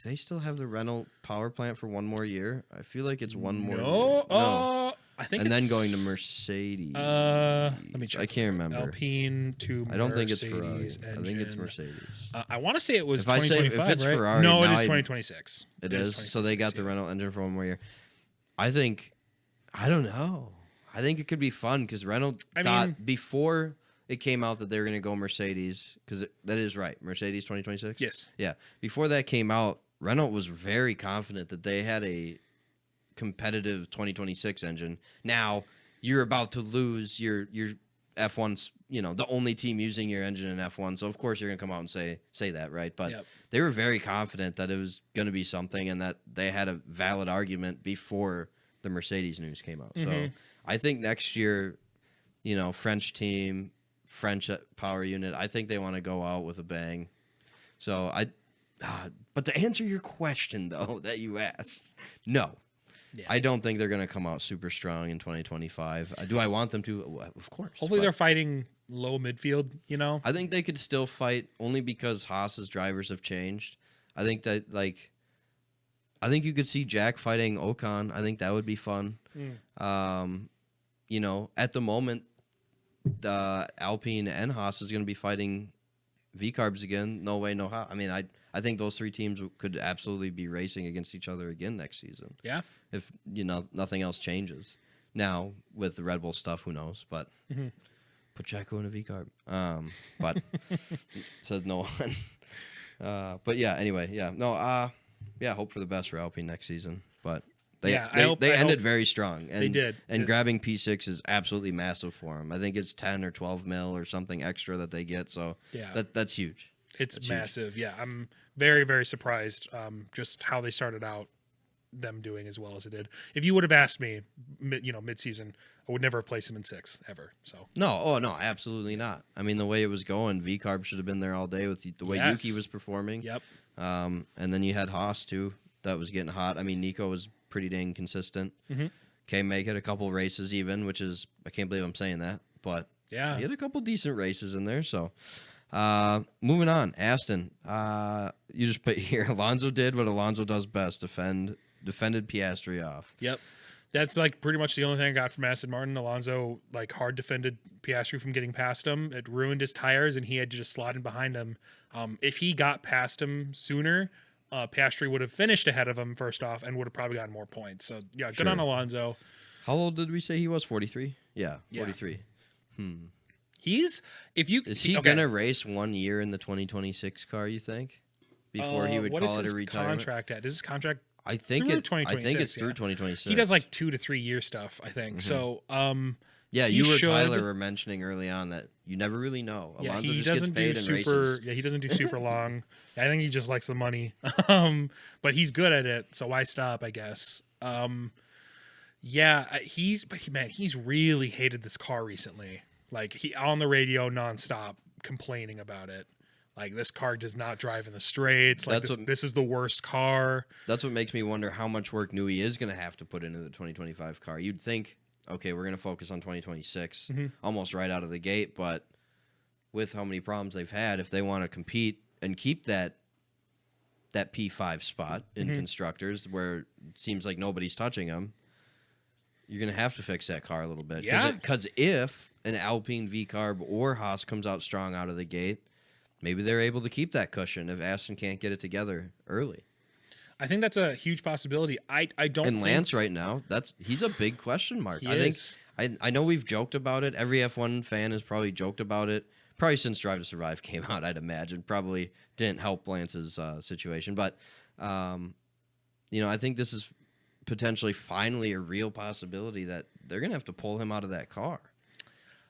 they still have the Renault power plant for one more year? I feel like it's one more year. No. I think And then it's, going to Mercedes. let me check. I can't remember. Alpine to I don't think it's Ferrari. Mercedes I think it's engine. Mercedes. I want to say it was If I say- if 2025, it's right? Ferrari, no, it now is I- 2026. It is. So they got the 2026, Renault engine for one more year. I don't know. I think it could be fun because Renault thought before it came out that they were going to go Mercedes, because that is right. Mercedes 2026? Yes. Yeah. Before that came out, Renault was very confident that they had a competitive 2026 engine. Now, you're about to lose your F1's, the only team using your engine in F1. So, of course, you're going to come out and say that, right? But Yep. they were very confident that it was going to be something and that they had a valid argument before the Mercedes news came out. So I think next year, French team, French power unit, I think they want to go out with a bang. So but to answer your question, though, that you asked, no. Yeah. I don't think they're going to come out super strong in 2025. Do I want them to? Of course. Hopefully they're fighting low midfield, I think they could still fight only because Haas's drivers have changed. I think that, I think you could see Jack fighting Ocon. I think that would be fun. At the moment, the Alpine and Haas is going to be fighting V-Carbs again. No way, no how. I mean, I think those three teams could absolutely be racing against each other again next season. Yeah. If, nothing else changes. Now, with the Red Bull stuff, who knows? But put Checo in a V-Carb. But says no one. But yeah, anyway, yeah. No, hope for the best for Alpine next season. But they ended very strong. And, they did. And grabbing P6 is absolutely massive for them. I think it's 10 or 12 mil or something extra that they get. So that's huge. It's massive. Huge. Yeah, I'm very, very surprised just how they started out, them doing as well as it did. If you would have asked me, mid-season, I would never have placed them in 6th ever. So no, absolutely not. I mean, the way it was going, V-Carb should have been there all day with the way Yuki was performing. Yep. And then you had Haas too, that was getting hot. I mean, Nico was pretty dang consistent. Make it a couple races even, which is, I can't believe I'm saying that, but yeah, he had a couple decent races in there. So moving on, Aston, you just put here, Alonso did what Alonso does best, defended Piastri off. Yep. That's pretty much the only thing I got from Aston Martin. Alonso hard defended Piastri from getting past him. It ruined his tires, and he had to just slide in behind him. If he got past him sooner, Piastri would have finished ahead of him first off, and would have probably gotten more points. So yeah, good on Alonso. How old did we say he was? 43. Yeah, 43. Is he gonna race 1 year in the 2026 car? You think before he would call it a retirement? Contract at? Does his contract? I think it's through 2026. He does 2 to 3 year stuff, I think. So, yeah, you were Tyler were mentioning early on that you never really know. Alonso just gets paid in races. Yeah, he doesn't do super long. I think he just likes the money. But he's good at it, so why stop? I guess. He's really hated this car recently. He on the radio nonstop complaining about it. This car does not drive in the straights. This is the worst car. That's what makes me wonder how much work Newey is going to have to put into the 2025 car. You'd think, okay, we're going to focus on 2026 almost right out of the gate, but with how many problems they've had, if they want to compete and keep that P5 spot in constructors where it seems like nobody's touching them, you're going to have to fix that car a little bit. Yeah. Because if an Alpine V-Carb or Haas comes out strong out of the gate, maybe they're able to keep that cushion if Aston can't get it together early. I think that's a huge possibility. I don't. And Lance right now, he's a big question mark. I know we've joked about it. Every F1 fan has probably joked about it. Probably since Drive to Survive came out, I'd imagine. Probably didn't help Lance's situation, but I think this is potentially finally a real possibility that they're gonna have to pull him out of that car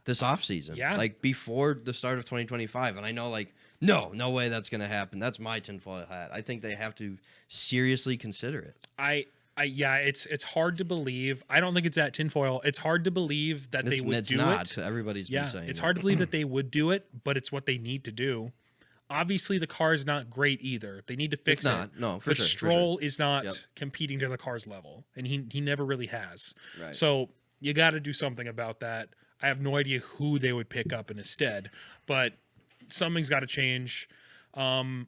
this offseason. Yeah. Before the start of 2025. And I know, no way that's going to happen. That's my tinfoil hat. I think they have to seriously consider it. It's hard to believe. I don't think it's at tinfoil. It's hard to believe that they would do it. It's not. Everybody's been saying it's hard to believe that they would do it, but it's what they need to do. Obviously, the car is not great either. They need to fix it. No, for but sure. Stroll is not competing to the car's level, and he never really has. Right. So you got to do something about that. I have no idea who they would pick up in his stead, but something's got to change. Valtteri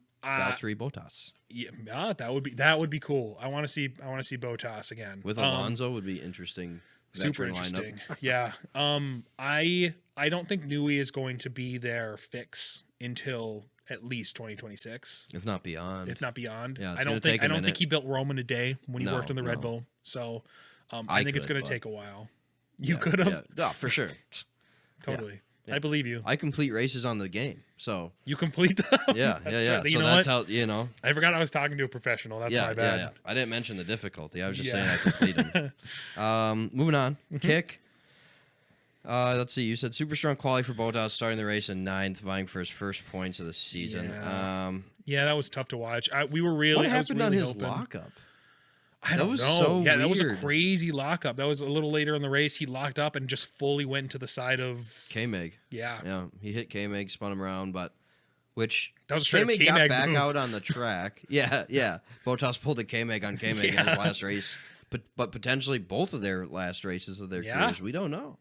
Bottas. Yeah, that would be cool. I want to see Bottas again. With Alonso would be interesting. Super interesting. Yeah. I don't think Newey is going to be their fix until at least 2026, if not beyond. Yeah, I don't think he built Rome in a day when he worked in the Red Bull. So I think it's going to take a while. You could have. Yeah. No, for sure. Totally. Yeah. I believe you. I complete races on the game, so you complete them. Yeah. You know what? I forgot I was talking to a professional. That's my bad. Yeah. I didn't mention the difficulty. I was just saying I completed them. Moving on. Kick. Let's see. You said super strong quality for Bottas, starting the race in 9th, vying for his first points of the season. Yeah, that was tough to watch. We were really. What happened on his lockup? I don't know. So yeah, that was a weird. crazy lockup. That was a little later in the race. He locked up and just fully went to the side of K-Mag. Yeah. Yeah, he hit K-Mag, spun him around, but which That was a straight up K-Mag got K-Mag back move. out on the track. Yeah. Bottas pulled a K-Mag on K-Mag in his last race, but potentially both of their last races of their careers. We don't know.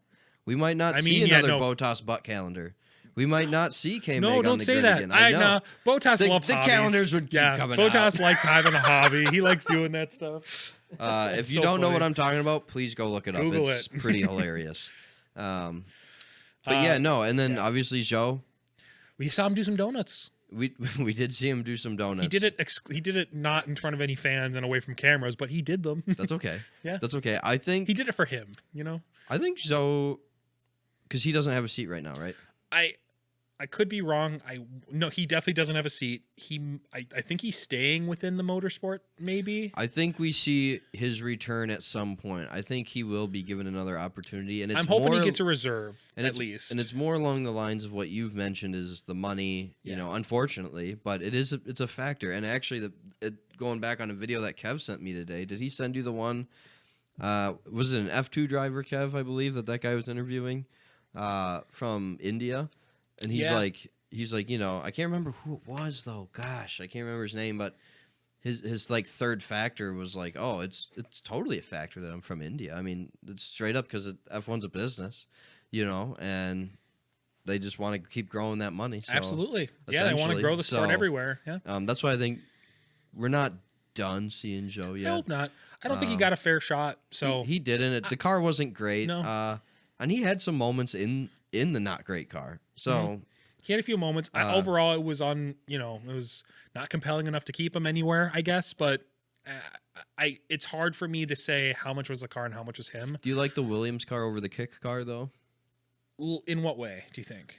We might not see another Bottas butt calendar. We might not see K-Mag No, on don't the say grid that. again. I know. Nah, Bottas loves the hobbies. calendars would keep coming out. Bottas likes having a hobby. He likes doing that stuff. If you so don't know funny. what I'm talking about, please go look it up. Google It's it. pretty hilarious. But yeah, no, and then obviously Joe. We saw him do some donuts. We did see him do some donuts. He did it not in front of any fans and away from cameras, but he did them. That's okay. Yeah. That's okay. I think He did it for him, you know? I think Joe, because he doesn't have a seat right now, right? I could be wrong. No, he definitely doesn't have a seat. I think he's staying within the motorsport, maybe. I think we see his return at some point. I think he will be given another opportunity, and it's I'm hoping more, he gets a reserve and at least. And it's more along the lines of what you've mentioned is the money, you know, unfortunately, but it's a factor. And actually, going back on a video that Kev sent me today, did he send you the one? Was it an F2 driver, Kev? I believe that guy was interviewing from India. And he's like, you know, I can't remember who it was though. Gosh, I can't remember his name, but his like third factor was like, oh, it's totally a factor that I'm from India. I mean, it's straight up because F1's a business, you know, and they just want to keep growing that money. So, absolutely, yeah, they want to grow the sport everywhere. Yeah, that's why I think we're not done seeing Joe yet. I hope not. I don't think he got a fair shot. So he didn't. The car wasn't great. No. And he had some moments in the not great car. So he had a few moments. Overall, it was it was not compelling enough to keep him anywhere, I guess. But it's hard for me to say how much was the car and how much was him. Do you like the Williams car over the Kick car though? In what way do you think?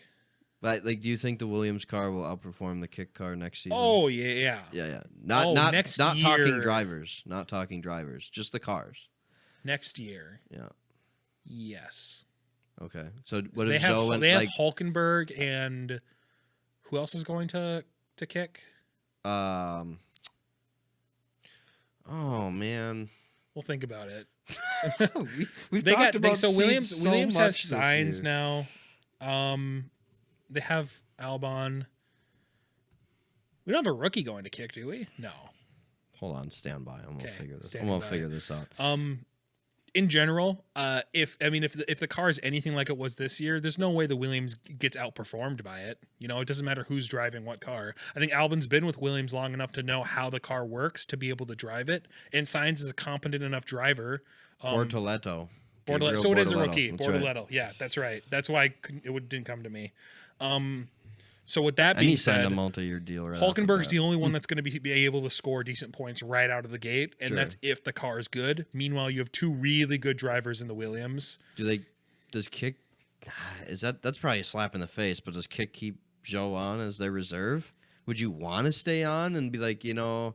But like, do you think the Williams car will outperform the Kick car next season? Oh yeah. Not next not year. talking drivers, not talking drivers, just the cars. Next year. Yeah. Yes. Okay. So what they is have Joe? They have Hulkenberg and who else is going to kick? Oh man. We'll think about it. We've talked about Williams so has much this signs year. now. They have Albon. We don't have a rookie going to kick, do we? No. Hold on, stand by. I'm gonna figure this. I'm standing gonna by. figure this out. In general, if the car is anything like it was this year, there's no way the Williams gets outperformed by it. You know, it doesn't matter who's driving what car. I think Albon's been with Williams long enough to know how the car works to be able to drive it, and Sainz is a competent enough driver. Bortoletto. Bortoletto. So it is a rookie. That's Bortoletto. right. Yeah, that's right. That's why didn't come to me. So with that And being he signed said, a multi-year deal. Right off the Hulkenberg's bat. the only one that's going to be able to score decent points right out of the gate, and Sure. that's if the car is good. Meanwhile, you have two really good drivers in the Williams. Does Kick? That's probably a slap in the face. But does Kick keep Joe on as their reserve? Would you want to stay on and be like, you know,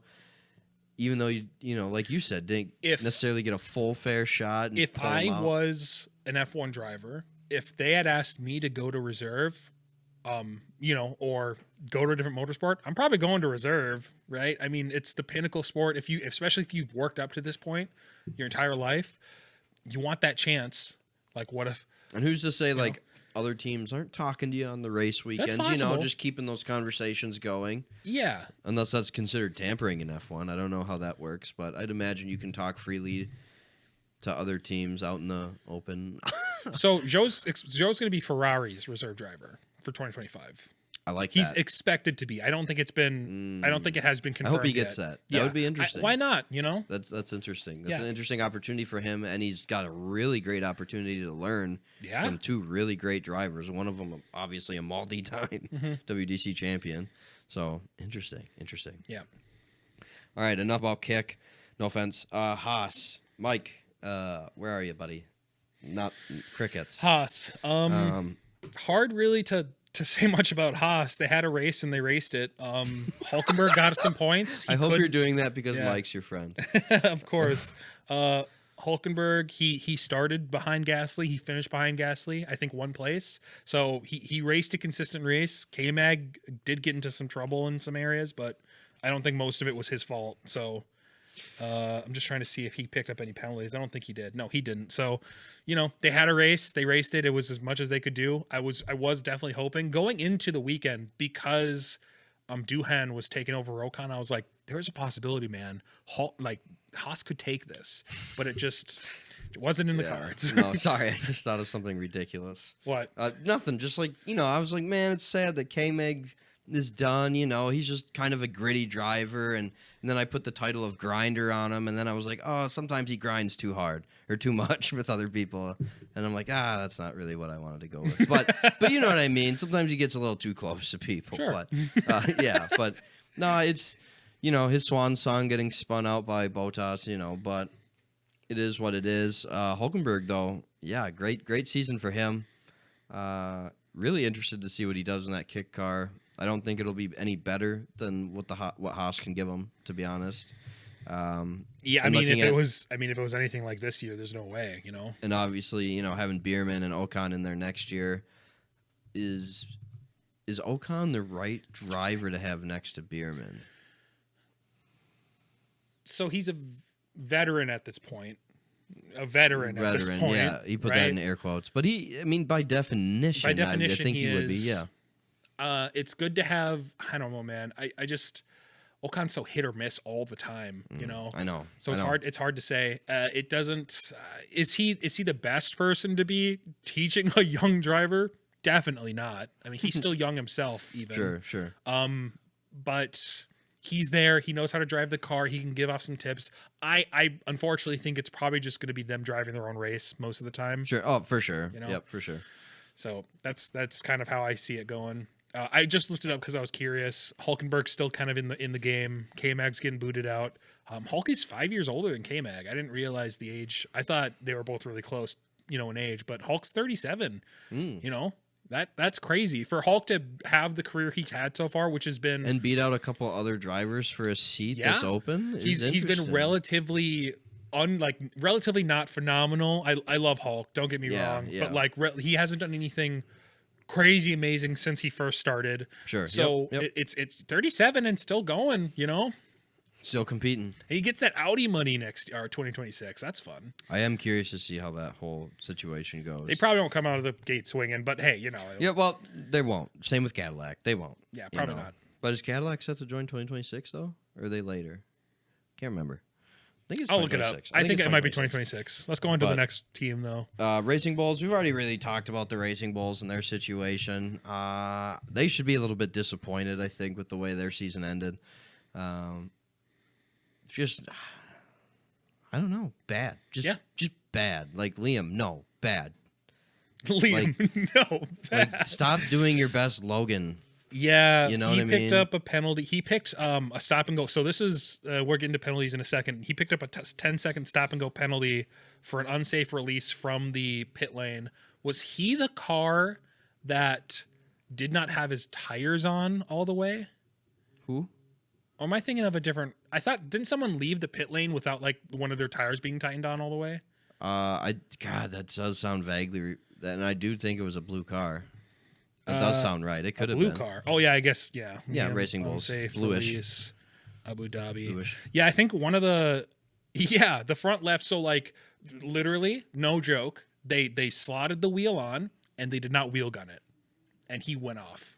even though you know, like you said, didn't necessarily get a full fair shot? And If pull him I out? was an F1 driver, if they had asked me to go to reserve, you know, or go to a different motorsport, I'm probably going to reserve, right? I mean, it's the pinnacle sport. Especially if you've worked up to this point your entire life, you want that chance. Like, what if? And who's to say like other teams aren't talking to you on the race weekends? You know, just keeping those conversations going. Yeah. Unless that's considered tampering in F1. I don't know how that works, but I'd imagine you can talk freely to other teams out in the open. So Joe's going to be Ferrari's reserve driver for 2025. I like He's that. expected to be. I don't think it's been. I don't think it has been I confirmed. hope he gets yet. that. That would be interesting. Why not? You know, That's interesting. That's an interesting opportunity for him, and he's got a really great opportunity to learn from two really great drivers. One of them, obviously, a multi-time WDC champion. So interesting. Yeah. All right, enough about Kick. No offense. Haas, Mike, where are you, buddy? Not crickets. Haas. Hard really to say much about Haas. They had a race and they raced it. Hulkenberg got some points. I hope you're doing that because Mike's your friend. Of course. Hulkenberg, he started behind Gasly. He finished behind Gasly, I think one place. So he raced a consistent race. K-Mag did get into some trouble in some areas, but I don't think most of it was his fault. So I'm just trying to see if he picked up any penalties. I don't think he did. No, he didn't. So, they had a race. They raced it. It was as much as they could do. I was definitely hoping going into the weekend because Duhan was taking over Ocon. I was like, there's a possibility, man. Haas could take this, but it wasn't in the cards. No, sorry. I just thought of something ridiculous. What? Nothing. Just I was like, man, it's sad that K-Meg is done. He's just kind of a gritty driver. And then I put the title of grinder on him. And then I was like, oh, sometimes he grinds too hard or too much with other people. And I'm like, that's not really what I wanted to go with. But you know what I mean? Sometimes he gets a little too close to people. Sure. But but no, it's, his swan song getting spun out by Bottas, but it is what it is. Hulkenberg, though, great season for him. Really interested to see what he does in that kick car. I don't think it'll be any better than what Haas can give him, to be honest. If it was anything like this year, there's no way, And obviously, having Bierman and Ocon in there next year, is Ocon the right driver to have next to Bierman? So he's a veteran at this point. At this point. Yeah, he put that in air quotes. But by definition, I think he would be, yeah. It's good to have. I don't know, man. I just Ocon's so hit or miss all the time. I know. So it's hard. It's hard to say. It doesn't. Is he the best person to be teaching a young driver? Definitely not. I mean, he's still young himself. Even sure. But he's there. He knows how to drive the car. He can give off some tips. I unfortunately think it's probably just going to be them driving their own race most of the time. Sure. Oh, for sure. Yep, for sure. So that's kind of how I see it going. I just looked it up because I was curious. Hulkenberg's still kind of in the game. K-Mag's getting booted out. Hulk is 5 years older than K-Mag. I didn't realize the age. I thought they were both really close, in age. But Hulk's 37. That's crazy for Hulk to have the career he's had so far, which has been and beat out a couple other drivers for a seat that's open. He's been relatively not phenomenal. I love Hulk. Don't get me wrong, but he hasn't done anything crazy amazing since he first started. Sure. So yep. it's 37 and still going. Still competing. He gets that Audi money next year, 2026. That's fun. I am curious to see how that whole situation goes. They probably won't come out of the gate swinging, but hey, Yeah, well, they won't. Same with Cadillac. They won't. Yeah, probably not. But is Cadillac set to join 2026 though, or are they later? Can't remember. I think it's I'll look it up. I think it might be 2026. Let's go on to the next team, though. Racing Bulls, we've already really talked about the Racing Bulls and their situation. They should be a little bit disappointed, I think, with the way their season ended. Just, I don't know, bad. Just bad. Like Liam, no, bad. Liam, no, bad. Like, stop doing your best Logan. Yeah, you know what I mean? He picked up a penalty. He picked a stop and go. So this is we're getting to penalties in a second. He picked up a 10-second stop and go penalty for an unsafe release from the pit lane. Was he the car that did not have his tires on all the way? Who? Or am I thinking of a different? I thought didn't someone leave the pit lane without like one of their tires being tightened on all the way? God, that does sound vaguely. And I do think it was a blue car. That does sound right. It could have been a blue car. Oh yeah, I guess yeah. Racing Bulls, bluish, release, Abu Dhabi. Bluish. Yeah, I think one of the front left. So like literally, no joke. They slotted the wheel on and they did not wheel gun it, and he went off.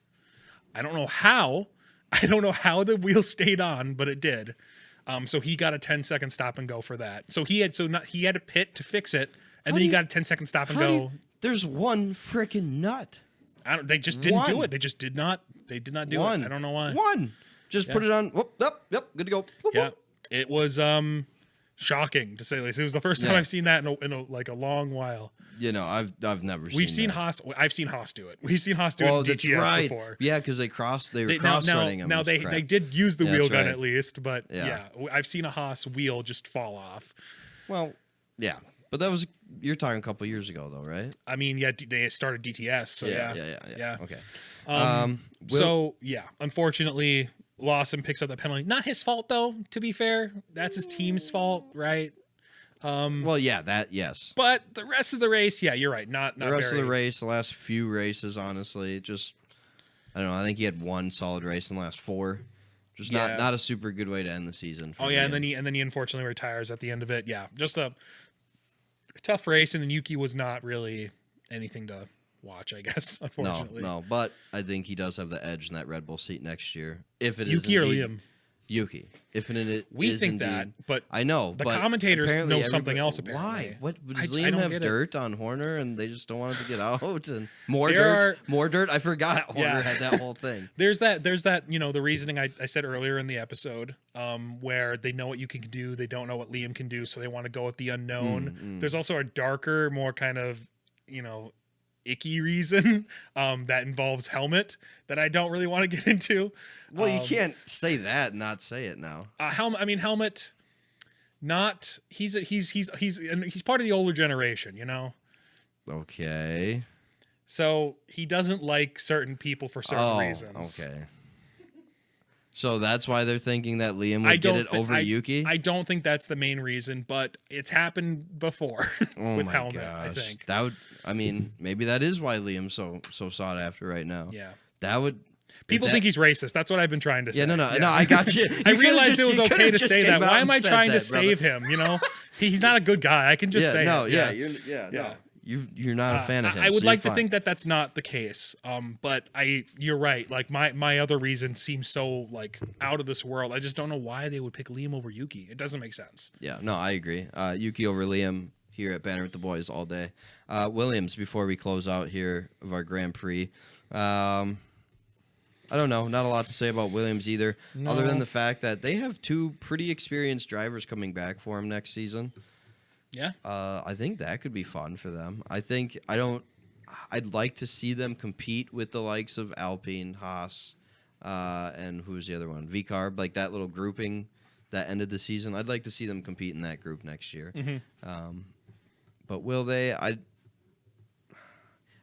I don't know how the wheel stayed on, but it did. So he got a 10-second stop and go for that. So he had a pit to fix it, and then he got a 10-second stop and go. There's one freaking nut. They just didn't do it. They just did not. They did not do it. I don't know why. Just put it on. Whoop, yep, good to go. Whoop, yeah, it was shocking to say the least. It was the first time I've seen that in a long while. I've never. We've seen that. Haas. I've seen Haas do it. We've seen Haas do it in DTS before. Yeah, because they were cross-threading him. Now they did use the wheel gun at least, but I've seen a Haas wheel just fall off. Well, yeah. But that was you're talking a couple years ago, though, right? I mean, they started DTS, so yeah. Okay. Unfortunately, Lawson picks up that penalty. Not his fault, though. To be fair, that's his team's fault, right? Yes. But the rest of the race, yeah, you're right. Not the rest of the race, the last few races, honestly, just I don't know. I think he had one solid race in the last 4. Just not a super good way to end the season. For and then he unfortunately retires at the end of it. Yeah, just a tough race, and then Yuki was not really anything to watch, I guess. Unfortunately, no. But I think he does have the edge in that Red Bull seat next year. If it Yuki is or indeed, Liam. Yuki. If it We is think indeed, that, but I know the but commentators apparently know something everybody- else. Apparently, Why? What does I Liam don't have get it. dirt on Horner, and they just don't want it to get out? And more There dirt. I forgot Horner Yeah. had that whole thing. There's that, the reasoning I said earlier in the episode, where they know what you can do, they don't know what Liam can do, so they want to go with the unknown. There's also a darker, more kind of, icky reason that involves Helmet that I don't really want to get into. Well, you can't say that and not say it now. Helmet, not he's part of the older generation, Okay. So he doesn't like certain people for certain reasons. Okay. So that's why they're thinking that Liam would get it over Yuki? I don't think that's the main reason, but it's happened before with my Helmet, gosh. I think. That would, maybe that is why Liam's so sought after right now. Yeah. That would. People think he's racist. That's what I've been trying to say. Yeah, no, I got you. I realized it was okay to say that. Why am I trying to that, save him? He's not a good guy. I can just say it. No. You're not a fan of him. I would so like you're to think that that's not the case. But you're right. Like my other reason seems so like out of this world. I just don't know why they would pick Liam over Yuki. It doesn't make sense. Yeah, no, I agree. Yuki over Liam here at Banter with the Boys all day. Williams, before we close out here of our Grand Prix. I don't know. Not a lot to say about Williams either, other than the fact that they have two pretty experienced drivers coming back for him next season. Yeah. I think that could be fun for them. I'd like to see them compete with the likes of Alpine, Haas, and who's the other one? V-Carb, like that little grouping that ended the season. I'd like to see them compete in that group next year. Mm-hmm. But will they? I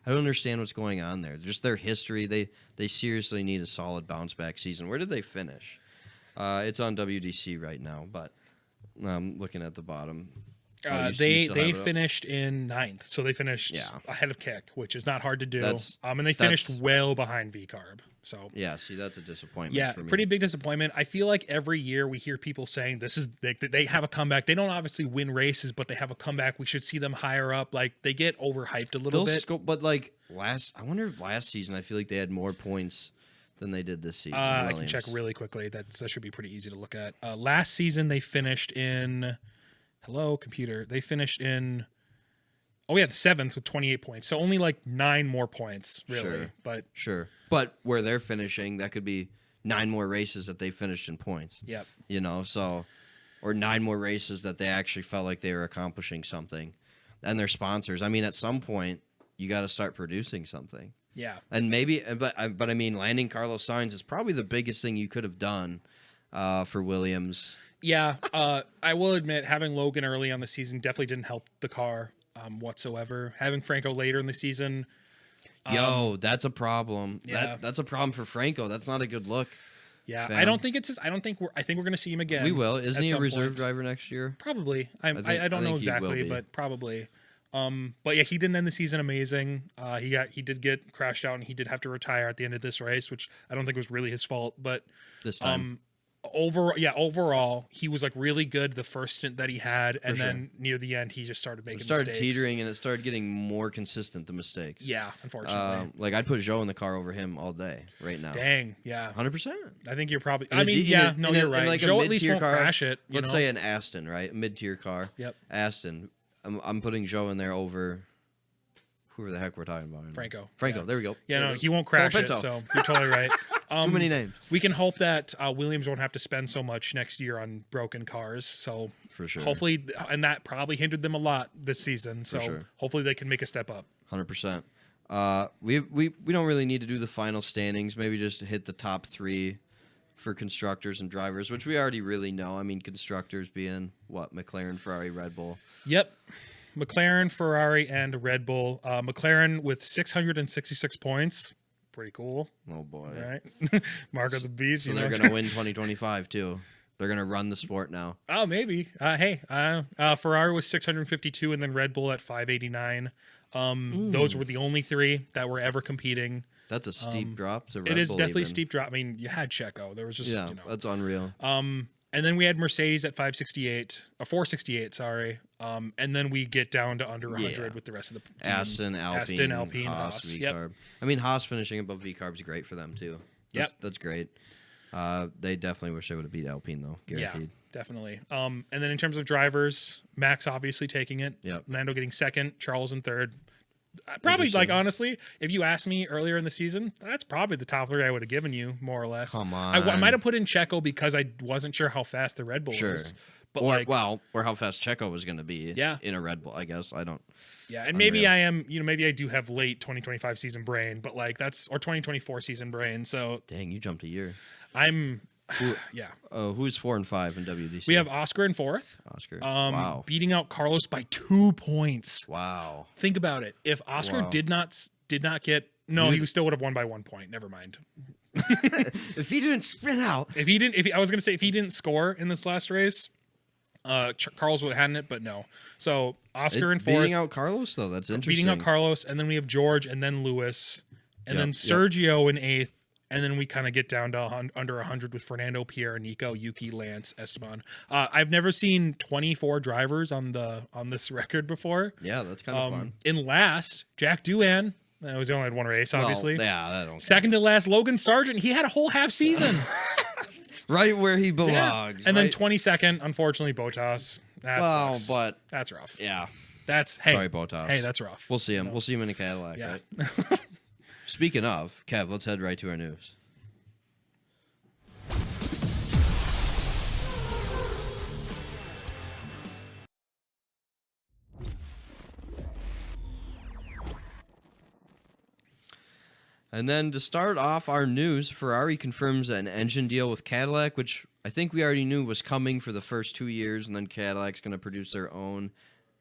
don't understand what's going on there. Just their history. They seriously need a solid bounce back season. Where did they finish? It's on WDC right now, but I'm looking at the bottom. They finished in 9th, so they finished ahead of Kick, which is not hard to do. And they finished well behind V-Carb. So yeah, see, that's a disappointment. Yeah, for me. pretty big disappointment. I feel like every year we hear people saying they have a comeback. They don't obviously win races, but they have a comeback. We should see them higher up. Like they get overhyped a little bit. But like I wonder if last season I feel like they had more points than they did this season. I can check really quickly. That should be pretty easy to look at. Last season they finished in. Hello, computer. They finished in. Oh yeah, the 7th with 28 points. So only like 9 more points, really. Sure. But where they're finishing, that could be 9 more races that they finished in points. Yep. Or 9 more races that they actually felt like they were accomplishing something. And their sponsors. At some point, you got to start producing something. Yeah. And maybe, but landing Carlos Sainz is probably the biggest thing you could have done for Williams. Yeah. I will admit, having Logan early on the season definitely didn't help the car whatsoever. Having Franco later in the season. That's a problem. Yeah. That's a problem for Franco. That's not a good look. Yeah, fam. I don't think it's. I think we're going to see him again. We will. Isn't he a reserve point. driver next year? Probably. I don't know exactly, but probably. But yeah, he didn't end the season amazing. He did get crashed out, and he did have to retire at the end of this race, which I don't think was really his fault. But this time. Overall, he was like really good the first stint that he had, and then near the end, he just started making mistakes. Teetering, and it started getting more consistent, the mistakes. Yeah, unfortunately. Like I'd put Joe in the car over him all day right now. Dang, yeah, 100%. I think you're probably. You're right. Like Joe at least won't crash it. Let's say an Aston, right? A mid-tier car. Yep. Aston. I'm putting Joe in there over. Whoever the heck we're talking about. Franco. Yeah. There we go. Yeah, he won't crash it. So you're totally right. Too many names. We can hope that Williams won't have to spend so much next year on broken cars. So for sure, hopefully, and that probably hindered them a lot this season. So hopefully they can make a step up. 100%. We don't really need to do the final standings. Maybe just hit the top 3 for constructors and drivers, which we already really know. Constructors being what? McLaren, Ferrari, Red Bull. Yep. McLaren, Ferrari, and Red Bull. McLaren with 666 points. Pretty cool. Oh, boy. Right? Mark of the beast. So they're going to win 2025, too. They're going to run the sport now. Oh, maybe. Ferrari was 652, and then Red Bull at 589. Those were the only 3 that were ever competing. That's a steep drop to Red It is Bull definitely a even. steep drop. I mean, you had Checo. There was just That's unreal. And then we had Mercedes at 468, sorry. And then we get down to under 100 with the rest of the team. Aston, Alpine, Haas, Haas. VCarb. Yep. I mean, Haas finishing above VCarb is great for them too. That's great. They definitely wish they would have beat Alpine though, guaranteed. Yeah, definitely. And then in terms of drivers, Max obviously taking it. Yep. Lando getting second, Charles in third. Probably, like, honestly, if you asked me earlier in the season, that's probably the top 3 I would have given you, more or less. Come on. I might have put in Checo because I wasn't sure how fast the Red Bull was. But or how fast Checo was going to be in a Red Bull, I guess. I don't. Yeah, and maybe I am, maybe I do have late 2025 season brain, but like or 2024 season brain. So dang, you jumped a year. Who's 4 and 5 in WDC? We have Oscar in 4th. Oscar. Wow. Beating out Carlos by 2 points. Wow. Think about it. If Oscar did not get he still would have won by 1 point. Never mind. If he didn't sprint out. If he didn't score in this last race, Carlos would have had it, but no. So Oscar in 4th. Beating out Carlos though, that's interesting. Beating out Carlos, and then we have George, and then Lewis, and then Sergio in 8th. And then we kind of get down to under 100 with Fernando, Pierre, Nico, Yuki, Lance, Esteban. I've never seen 24 drivers on this record before. Yeah, that's kind of fun. In last, Jack Doohan. That was only had one race, obviously. Well, yeah, that don't. Second to last, Logan Sargent. He had a whole half season. Right where he belongs. Yeah. And then 22nd, unfortunately, Bottas. Sucks. But that's rough. Yeah. Sorry, Bottas. Hey, that's rough. We'll see him. No. We'll see him in a Cadillac, right? Speaking of, Kev, let's head right to our news. And then to start off our news, Ferrari confirms an engine deal with Cadillac, which I think we already knew was coming for the first 2 years, and then Cadillac's going to produce their own.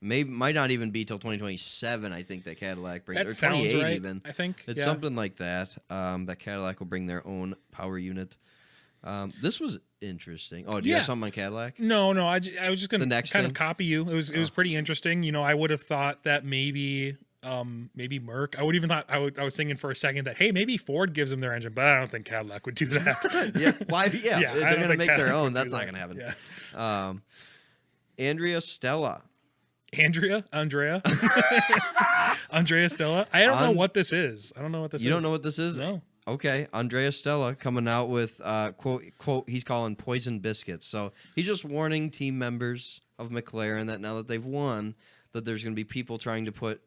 Might not even be till 2027. I think that Cadillac brings. That or sounds 28 right. Even I think it's something like that. That Cadillac will bring their own power unit. This was interesting. Oh, do you have something on Cadillac? No. I was just going to kind of copy you. It was pretty interesting. I would have thought that maybe Merc. I was thinking for a second that maybe Ford gives them their engine, but I don't think Cadillac would do that. Yeah, why? Yeah, they're going to make their own. That's not going to happen. Yeah. Andrea Stella. Andrea Stella. I don't know what this is. You don't know what this is? No. Okay, Andrea Stella coming out with quote he's calling poison biscuits. So he's just warning team members of McLaren that now that they've won, that there's going to be people trying to put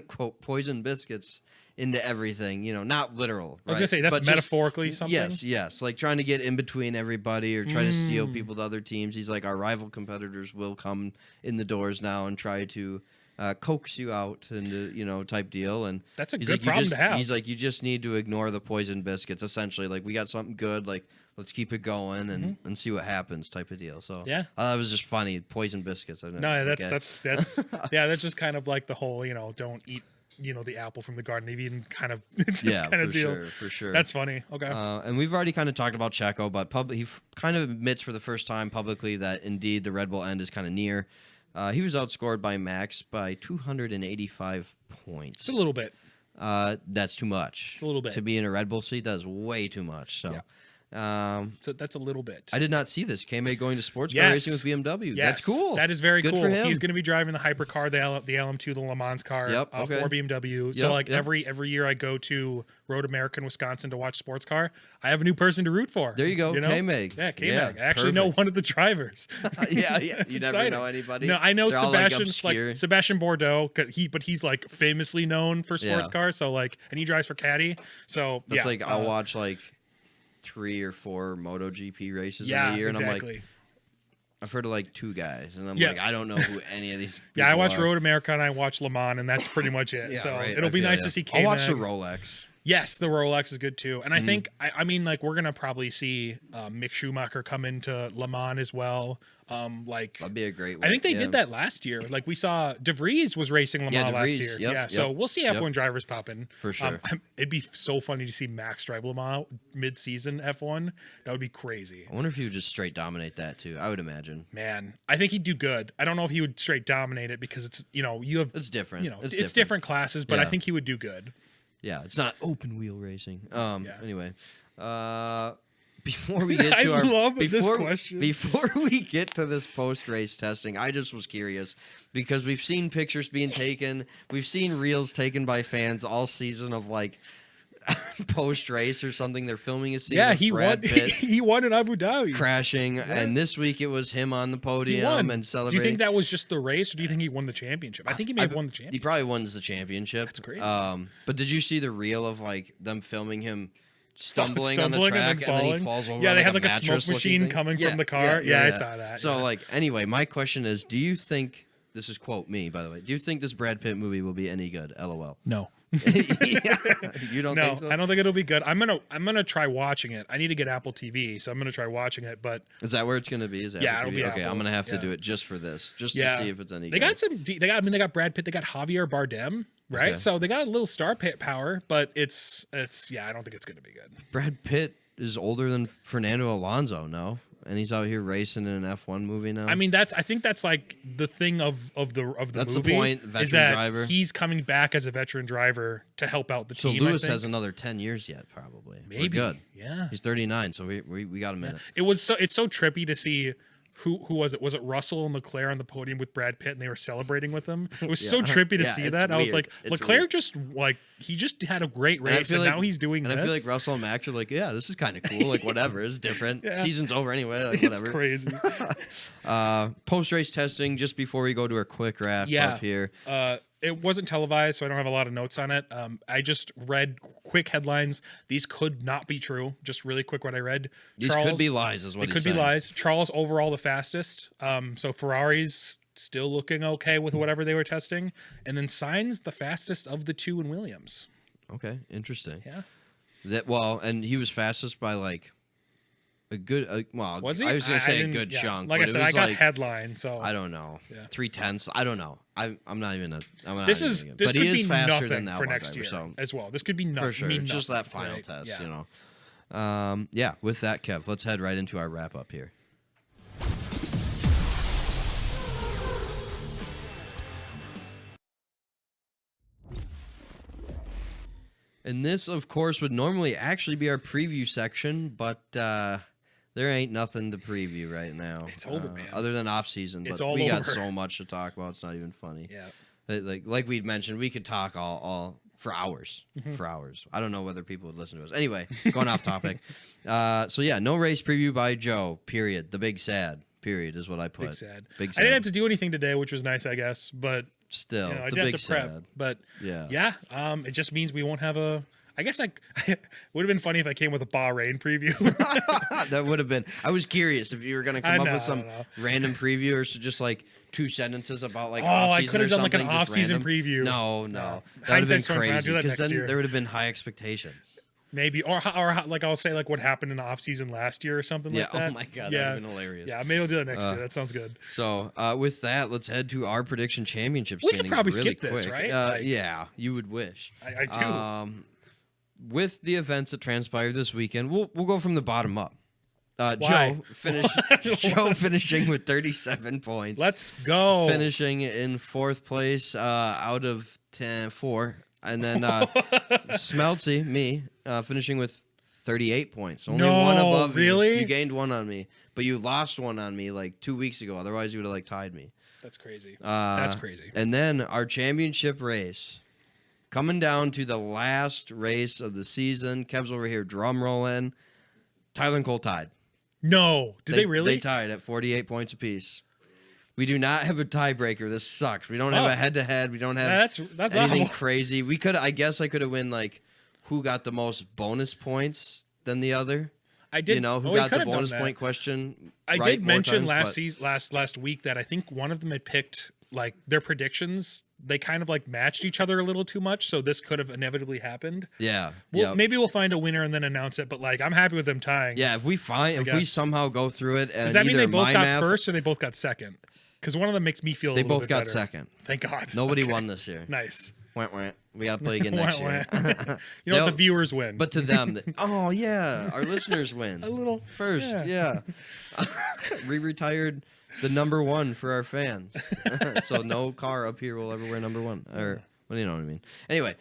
quote poison biscuits into everything. Not literal. I was going to say that's metaphorically something. Yes, like trying to get in between everybody or try to steal people to other teams. He's like, our rival competitors will come in the doors now and try to coax you out into type deal. And that's a good problem to have. He's like, you just need to ignore the poison biscuits. Essentially, like, we got something good, like, let's keep it going and see what happens type of deal. So yeah, that was just funny. Poison biscuits. That's that's just kind of like the whole don't eat the apple from the garden. They've eaten kind of kind of deal. For sure. That's funny. Okay. And we've already kind of talked about Checo, but he kind of admits for the first time publicly that indeed the Red Bull end is kind of near. He was outscored by Max by 285 points. It's a little bit. That's too much. It's a little bit. To be in a Red Bull seat, that's way too much. So. Yeah. So that's a little bit. I did not see this. K-May going to sports car racing with BMW. Yes. That's cool. That is very Good cool. For him. He's going to be driving the hypercar, the LM2, the Le Mans car for BMW. So every year I go to Road America in Wisconsin to watch sports car, I have a new person to root for. There you go. K-May. Yeah, K-May. I actually know one of the drivers. Yeah. You never know anybody. No, I know Sebastian, like Sebastian Bordeaux, but he's like famously known for sports cars. So and he drives for Caddy. So that's I'll watch 3 or 4 MotoGP races in a year, and I'm like, I've heard of 2 guys, and I'm like, I don't know who any of these. Yeah, I watch Road America and I watch Le Mans, and that's pretty much it. It'll be nice to see. I'll watch the Rolex. Yes, the Rolex is good too, and I think I mean we're gonna probably see Mick Schumacher come into Le Mans as well. That'd be a great one. I think they did that last year. We saw De Vries was racing Le Mans last year. So we'll see F1 drivers pop in for sure. It'd be so funny to see Max drive Le Mans mid-season F1. That would be crazy. I wonder if he would just straight dominate that too. I would imagine. Man, I think he'd do good. I don't know if he would straight dominate it because it's you have it's different. It's different classes, but I think he would do good. Yeah, it's not open wheel racing. Anyway, before we get I to our love this question. Before we get to this post race testing, I just was curious because we've seen pictures being taken, we've seen reels taken by fans all season of like post race or something. They're filming a scene. Yeah, of he Brad won. Pitt He won in Abu Dhabi. crashing, and this week it was him on the He podium won. and Do celebrating. you think that was just the race, or do you think he won the championship? I think he may have won the He championship. probably wins the championship. That's crazy. But did you see the reel of like them filming him stumbling on the Stumbling track and then he falling. falls over? Yeah, on, they like, had like a smoke mattress-looking machine thing? coming from the car. Yeah, I saw that. So yeah. like anyway, my question is, do you think this is quote me by the way? Do you think this Brad Pitt movie will be any good? LOL. No. You don't No, think so? I don't think it'll be good. I'm gonna try watching it. I need to get Apple TV, so I'm gonna try watching it. But Is that where it's gonna be? Is Yeah, Apple it'll be TV? Okay, Apple. I'm gonna have to Yeah. do it just for this, just yeah, to see if it's any they good. got some. They got Brad Pitt. They got Javier Bardem, right? Okay. So they got a little star power, but it's yeah. I don't think it's gonna be good. Brad Pitt is older than Fernando Alonso, no? And he's out here racing in an F1 movie now. I mean, I think that's like the thing of the That's the movie point, is veteran that driver. he's coming back as a veteran driver to help out the so team. Lewis I think. has another 10 years yet, probably. Maybe. We're good. Yeah. He's 39, so we got a minute. It's so trippy to see who was it? Was it Russell and Leclerc on the podium with Brad Pitt and they were celebrating with him? It was so trippy to Yeah, see it's that. I was weird. like, It's Leclerc weird. just like he just had a great And I race feel and like- now he's doing And this. I feel like Russell and Max are like, yeah, this is kind of cool. Like, whatever. It's different. Yeah. Season's over anyway. Like, It's whatever. crazy. Post-race testing, just before we go to our quick wrap Yeah. up here. It wasn't televised, so I don't have a lot of notes on it. I just read quick headlines. These could not be true. Just really quick what I read. These could be lies, is what It he's could be saying. lies. Charles overall the fastest. So Ferrari's still looking okay with whatever they were testing, and then Sainz the fastest of the two in Williams. Okay, interesting. Yeah, And he was fastest by like a good. Well, was he? I was gonna say a didn't- good yeah. chunk. Like but I said, it I was got like, headline. So I don't know. Yeah. 3/10. I don't know. I'm not even a. I'm not this even is gonna- this but could he is be faster nothing than the for Albon next driver, year so as well. This could be nothing. for sure, mean just nothing, that final right? test, Yeah. you know. Yeah. With that, Kev, let's head right into our wrap up here. And this, of course, would normally actually be our preview section, but there ain't nothing to preview right now. It's over, man. Other than off season, It's but all we got over. so much to talk about. It's not even funny. Yeah. Like we'd mentioned, we could talk all for hours. Mm-hmm. For hours. I don't know whether people would listen to us. Anyway, going off topic. So yeah, no race preview by Joe. Period. The big sad. Period is what I put. Big sad. Big I sad. didn't have to do anything today, which was nice, I guess. But Still, you know, I the did big have to prep. sad. But Yeah. it just means we won't have a. I guess would have been funny if I came with a Bahrain preview. That would have been. I was curious if you were going to I come up know, with some I know. random preview or just like 2 sentences about like. Oh, off-season I could have or done like an something, just off-season random. preview. No. No. That would have been Hindsight's 20/20. I'll crazy do that because next then year. there would have been high expectations. Maybe or like I'll say like what happened in the off season last year or something Yeah. like that. Oh my god. Yeah. That would have been hilarious. Yeah, maybe I'll do that next year. That sounds good. So with that, let's head to our prediction championship We could standings probably really skip this, quick. right? Yeah, you would wish. I do. With the events that transpired this weekend, we'll go from the bottom up. Why? Joe finishing with 37 points. Let's go. Finishing in 4th place out of 4. And then Smeltsy, me, finishing with 38 points. Only No, one above really? you. You gained 1 on me, but you lost 1 on me like 2 weeks ago. Otherwise, you would have like tied me. That's crazy. That's crazy. And then our championship race, coming down to the last race of the season. Kev's over here drum rolling. Tyler and Cole tied. No, did they really? They tied at 48 points apiece. We do not have a tiebreaker. This sucks. We don't have a head-to-head. We don't have That's anything awful. crazy. We could. I guess I could have win like who got the most bonus points than the other. I did. You know who we got could the have done bonus that. point question. I right did more mention times, last week that I think one of them had picked like their predictions. They kind of like matched each other a little too much, so this could have inevitably happened. Yeah. Maybe we'll find a winner and then announce it. But like, I'm happy with them tying. Yeah. If we guess. somehow go through it, and Does that mean either they both my got math, first or they both got second? Because one of them makes me feel. they a little both bit got better. second. Thank God. Nobody Okay. won this year. Nice. Wah, wah. We got to play again next Wah, year. wah. You know what? The viewers win. But to them, oh yeah, our listeners win. A little first, yeah. We retired the number 1 for our fans, so no car up here will ever wear number 1. Or well, you know what I mean. Anyway,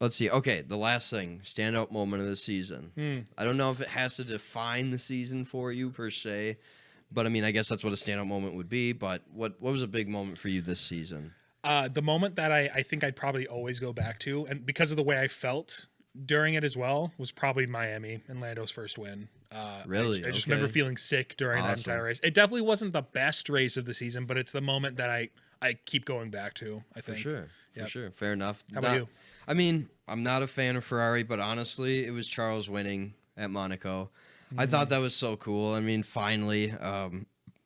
let's see. Okay, the last thing, standout moment of the season. I don't know if it has to define the season for you per se, but I mean, I guess that's what a standout moment would be. But what was a big moment for you this season? The moment that I think I'd probably always go back to, and because of the way I felt during it as well, was probably Miami and Lando's first win. Really? I just remember feeling sick during that entire race. It definitely wasn't the best race of the season, but it's the moment that I keep going back to, I think. For sure. Fair enough. How about you? I mean, I'm not a fan of Ferrari, but honestly, it was Charles winning at Monaco. I thought that was so cool. I mean, finally,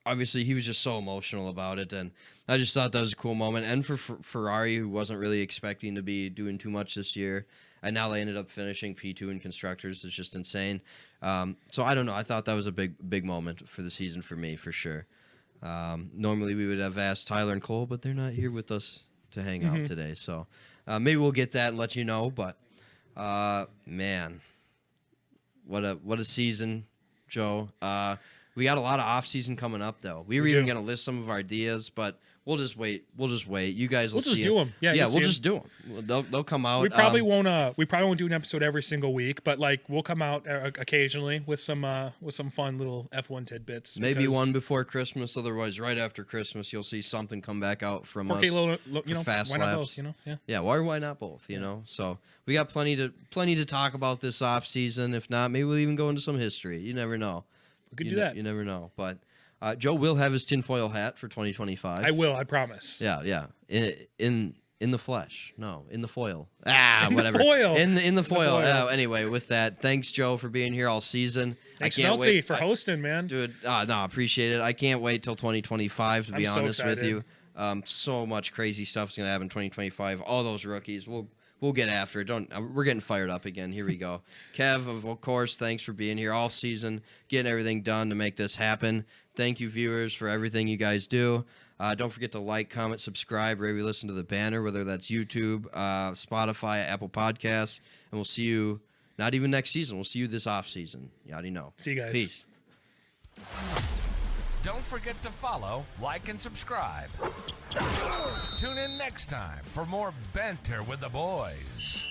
obviously, he was just so emotional about it, and I just thought that was a cool moment. And for Ferrari, who wasn't really expecting to be doing too much this year, and now they ended up finishing P2 in constructors. It's just insane. So I don't know. I thought that was a big moment for the season for me, for sure. Normally, we would have asked Tyler and Cole, but they're not here with us to hang out today. So maybe we'll get that and let you know. But man, what a season, Joe. We got a lot of off-season coming up, though. We were even going to list some of our ideas, but we'll just wait. You guys will see. We'll just do them. Yeah, we'll just do them. They'll come out. We probably won't do an episode every single week, but like we'll come out occasionally with some fun little F1 tidbits. Maybe one before Christmas. Otherwise, right after Christmas, you'll see something come back out from us. Fast why laps. not both? Yeah. Why not both? You know. So we got plenty to talk about this off season. If not, maybe we'll even go into some history. You never know. We could do that. You never know. But Joe will have his tinfoil hat for 2025. I will. I promise. Yeah. In the flesh. No, in the foil. Whatever. Foil. In the foil. Anyway, with that, thanks, Joe, for being here all season. Thanks, Melty, for hosting, man. Dude, appreciate it. I can't wait till 2025, to be honest with you. So much crazy stuff's going to happen in 2025. All those rookies. We'll get after it. We're getting fired up again. Here we go. Kev, of course, thanks for being here all season, getting everything done to make this happen. Thank you, viewers, for everything you guys do. Don't forget to like, comment, subscribe wherever you listen to the banner, whether that's YouTube, Spotify, Apple Podcasts, and we'll see you not even next season. We'll see you this off season. You already know. See you guys. Peace. Don't forget to follow, like, and subscribe. Tune in next time for more Banter with the Boys.